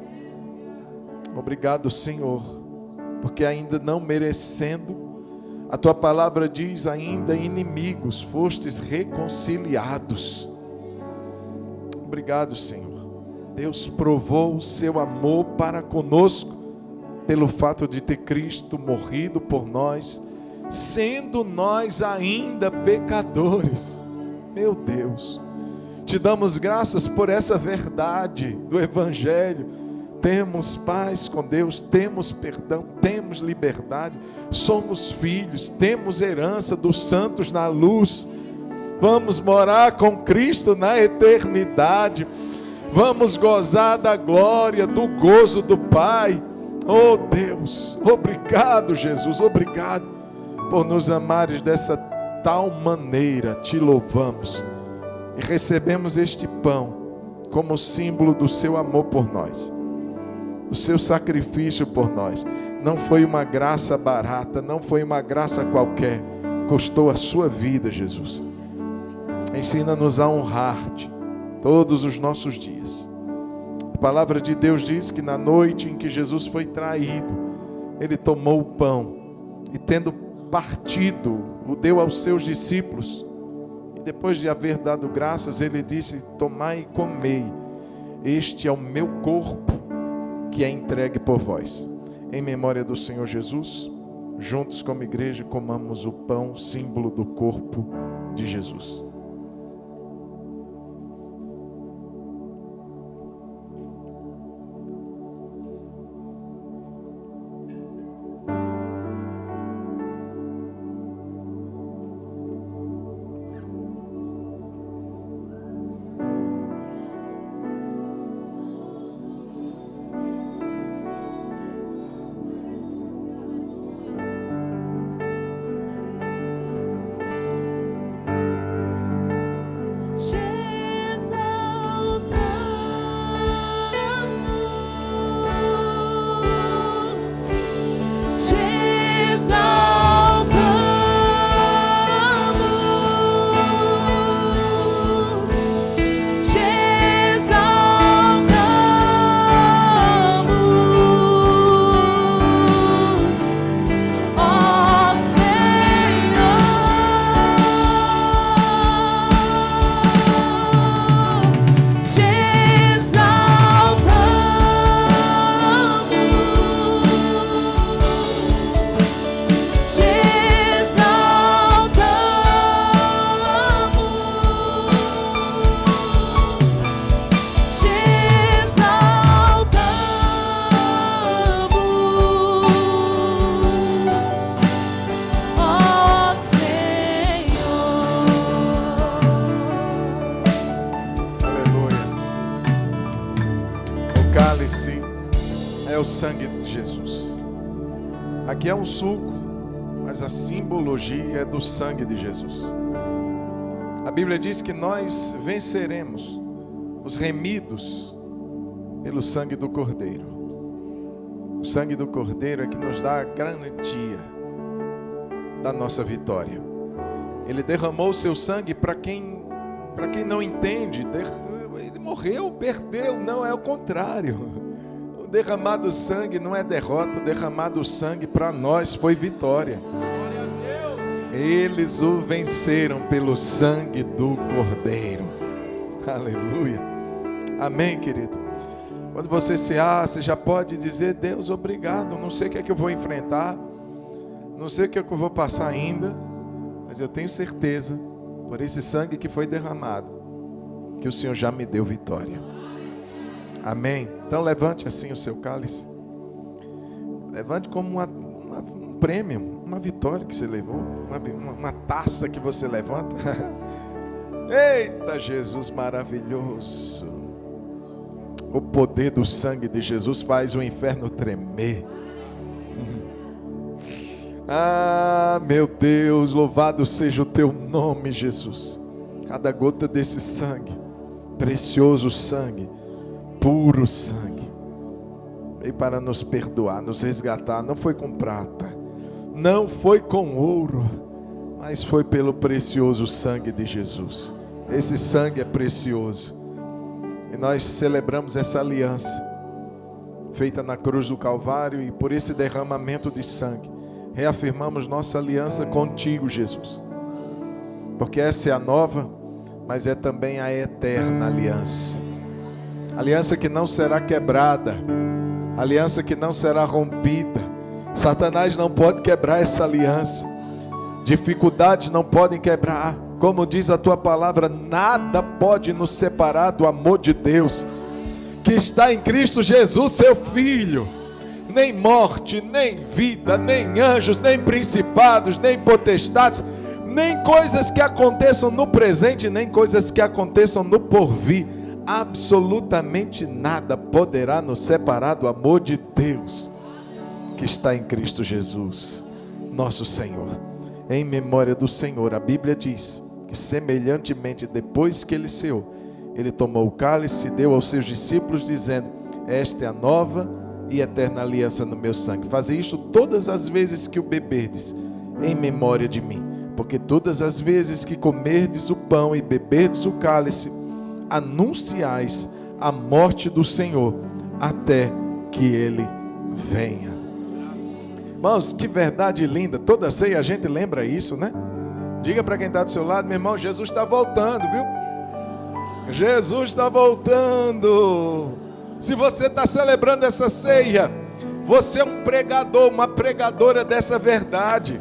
Obrigado, Senhor, porque ainda não merecendo, a Tua palavra diz: ainda inimigos, fostes reconciliados. Obrigado, Senhor. Deus provou o seu amor para conosco pelo fato de ter Cristo morrido por nós, sendo nós ainda pecadores. Meu Deus, te damos graças por essa verdade do Evangelho. Temos paz com Deus, temos perdão, temos liberdade, somos filhos, temos herança dos santos na luz. Vamos morar com Cristo na eternidade. Vamos gozar da glória, do gozo do Pai. Oh Deus, obrigado, Jesus, obrigado por nos amares dessa tal maneira. Te louvamos e recebemos este pão como símbolo do seu amor por nós, do seu sacrifício por nós. Não foi uma graça barata, não foi uma graça qualquer, custou a sua vida, Jesus. Ensina-nos a honrar-te todos os nossos dias. A palavra de Deus diz que na noite em que Jesus foi traído, ele tomou o pão e, tendo partido, o deu aos seus discípulos. E depois de haver dado graças, ele disse: tomai e comei, este é o meu corpo, que é entregue por vós. Em memória do Senhor Jesus, juntos como igreja, comamos o pão, símbolo do corpo de Jesus. Sangue de Jesus. Aqui é um suco, mas a simbologia é do sangue de Jesus. A Bíblia diz que nós venceremos, os remidos, pelo sangue do Cordeiro. O sangue do Cordeiro é que nos dá a garantia da nossa vitória. Ele derramou o seu sangue para quem não entende, ele morreu, perdeu, não, é o contrário. Derramado sangue não é derrota, derramado sangue para nós foi vitória. Eles o venceram pelo sangue do Cordeiro. Aleluia. Amém, querido. Quando você você já pode dizer: Deus, obrigado. Não sei o que é que eu vou enfrentar, não sei o que é que eu vou passar ainda, mas eu tenho certeza, por esse sangue que foi derramado, que o Senhor já me deu vitória. Amém. Então levante assim o seu cálice. Levante como um prêmio, uma vitória que você levou, uma taça que você levanta. Eita, Jesus maravilhoso. O poder do sangue de Jesus faz o inferno tremer. Ah, meu Deus, louvado seja o teu nome, Jesus. Cada gota desse sangue, precioso sangue, puro sangue, veio para nos perdoar, nos resgatar. Não foi com prata, não foi com ouro, mas foi pelo precioso sangue de Jesus. Esse sangue é precioso, e nós celebramos essa aliança feita na cruz do Calvário, e por esse derramamento de sangue reafirmamos nossa aliança contigo, Jesus, porque essa é a nova, mas é também a eterna aliança. Aliança que não será quebrada, aliança que não será rompida. Satanás não pode quebrar essa aliança, dificuldades não podem quebrar. Como diz a tua palavra, nada pode nos separar do amor de Deus, que está em Cristo Jesus, seu Filho. Nem morte, nem vida, nem anjos, nem principados, nem potestades, nem coisas que aconteçam no presente, nem coisas que aconteçam no porvir, absolutamente nada poderá nos separar do amor de Deus que está em Cristo Jesus, nosso Senhor. Em memória do Senhor, a Bíblia diz que semelhantemente, depois que ele ceou, ele tomou o cálice e deu aos seus discípulos, dizendo: esta é a nova e eterna aliança no meu sangue. Fazei isto todas as vezes que o beberdes, em memória de mim. Porque todas as vezes que comerdes o pão e beberdes o cálice, anunciais a morte do Senhor, até que ele venha. Irmãos, que verdade linda. Toda ceia a gente lembra isso, né? Diga para quem está do seu lado, meu irmão, Jesus está voltando, viu? Jesus está voltando. Se você está celebrando essa ceia, você é um pregador, uma pregadora dessa verdade.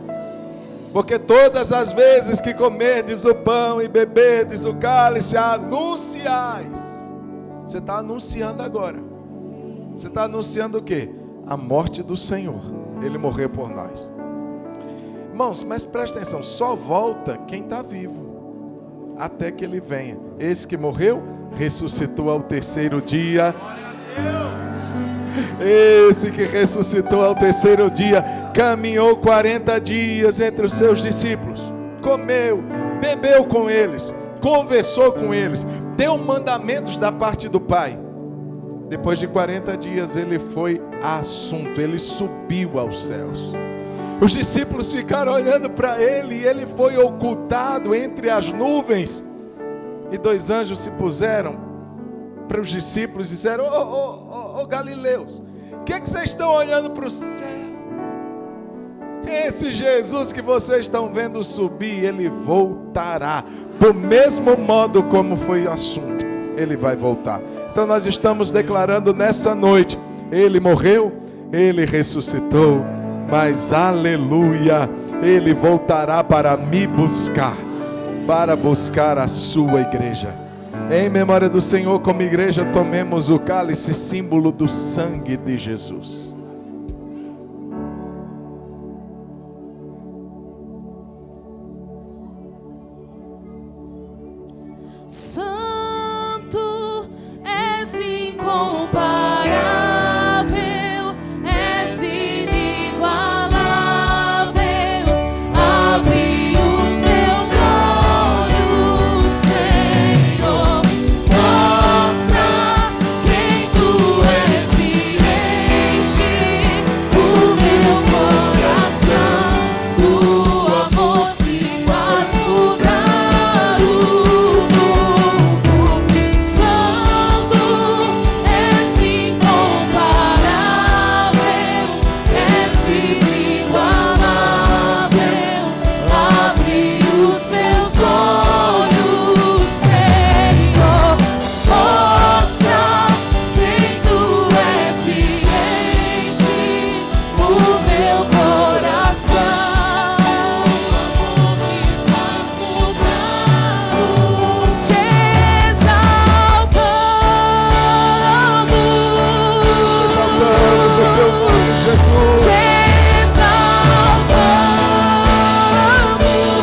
Porque todas as vezes que comerdes o pão e beberdes o cálice, anunciais. Você está anunciando agora. Você está anunciando o quê? A morte do Senhor. Ele morreu por nós. Irmãos, mas presta atenção, só volta quem está vivo, até que Ele venha. Esse que morreu, ressuscitou ao terceiro dia. Esse que ressuscitou ao terceiro dia, caminhou 40 dias entre os seus discípulos, comeu, bebeu com eles, conversou com eles, deu mandamentos da parte do Pai. Depois de 40 dias ele foi assunto, ele subiu aos céus. Os discípulos ficaram olhando para ele e ele foi ocultado entre as nuvens. E 2 anjos se puseram para os discípulos e disseram: ô Galileus, o que vocês estão olhando para o céu? Esse Jesus que vocês estão vendo subir, ele voltará do mesmo modo como foi o assunto. Ele vai voltar. Então nós estamos declarando nessa noite: ele morreu, ele ressuscitou, mas aleluia, ele voltará para me buscar, para buscar a sua igreja. Em memória do Senhor, como igreja, tomemos o cálice, símbolo do sangue de Jesus. Santo, és incomparável, és inigualável. Abre os meus olhos, Senhor, mostra quem tu és e enche o meu coração do amor que faz mudar o mundo. Santo, és incomparável, és inigualável. Abre os meus olhos, Senhor, mostra quem tu és e enche o meu coração. Amor que faz mudar o mundo. Te exaltamos, Exaltamos o teu nome, Jesus. te exaltamos,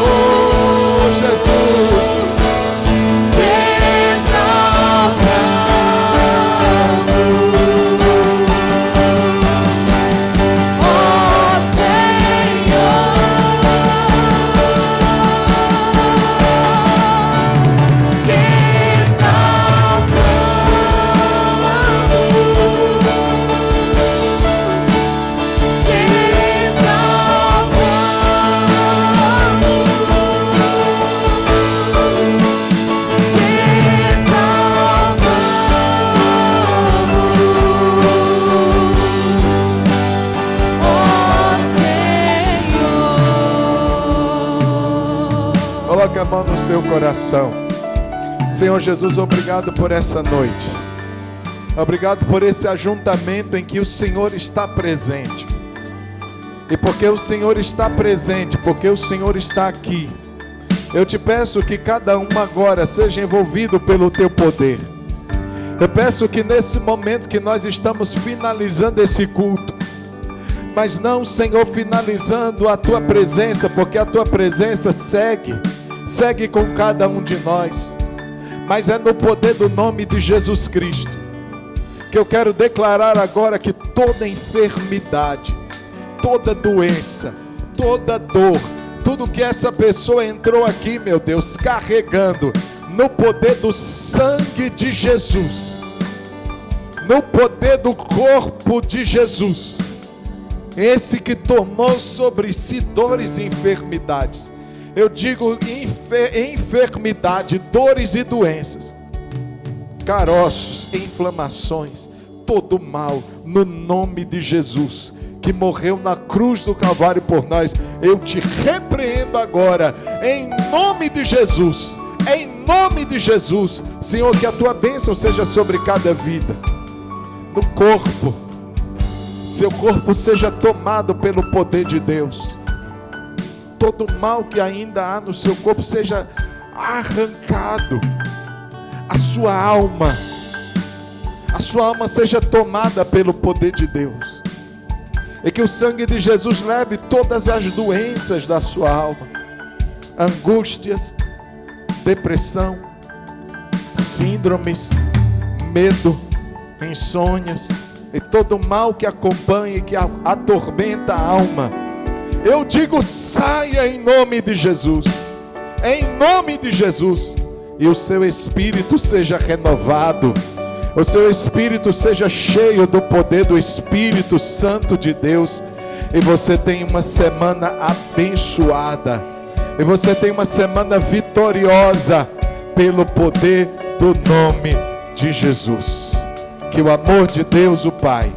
Oh, Jesus. te exaltamos, ó Senhor, te exaltamos, te Coloque a mão no seu coração. Senhor Jesus, obrigado por essa noite. Obrigado por esse ajuntamento em que o Senhor está presente. E porque o Senhor está presente, porque o Senhor está aqui, eu te peço que cada um agora seja envolvido pelo teu poder. Eu peço que nesse momento que nós estamos finalizando esse culto, mas não, Senhor, finalizando a tua presença, porque a tua presença segue com cada um de nós, mas é no poder do nome de Jesus Cristo que eu quero declarar agora que toda enfermidade, toda doença, toda dor, tudo que essa pessoa entrou aqui, meu Deus, carregando, no poder do sangue de Jesus, no poder do corpo de Jesus, esse que tomou sobre si dores e enfermidades, eu digo enfermidade, dores e doenças, caroços, inflamações, todo mal, no nome de Jesus, que morreu na cruz do Calvário por nós, eu te repreendo agora, em nome de Jesus. Em nome de Jesus, Senhor, que a tua bênção seja sobre cada vida. No corpo, seu corpo seja tomado pelo poder de Deus. Todo mal que ainda há no seu corpo seja arrancado. A sua alma seja tomada pelo poder de Deus. E que o sangue de Jesus leve todas as doenças da sua alma, angústias, depressão, síndromes, medo, insônias e todo mal que acompanha e que atormenta a alma. Eu digo, saia em nome de Jesus. Em nome de Jesus. E o seu espírito seja renovado. O seu espírito seja cheio do poder do Espírito Santo de Deus. E você tem uma semana abençoada. E você tem uma semana vitoriosa pelo poder do nome de Jesus. Que o amor de Deus, o Pai,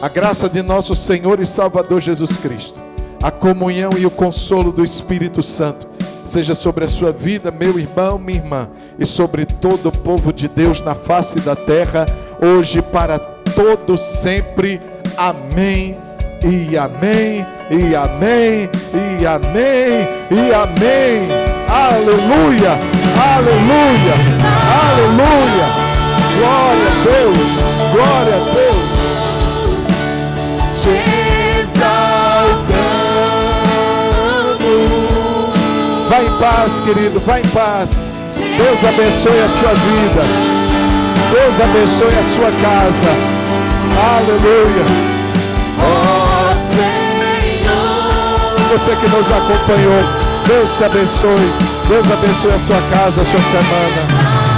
a graça de nosso Senhor e Salvador Jesus Cristo, a comunhão e o consolo do Espírito Santo seja sobre a sua vida, meu irmão, minha irmã, e sobre todo o povo de Deus na face da terra, hoje para todos sempre. Amém. E amém, e amém, e amém, e amém. Aleluia, aleluia, aleluia. Glória a Deus, glória a Deus. Te exaltamos. Vai em paz, querido, vai em paz. Deus abençoe a sua vida. Deus abençoe a sua casa. Aleluia. Você que nos acompanhou, Deus te abençoe. Deus abençoe a sua casa, a sua semana.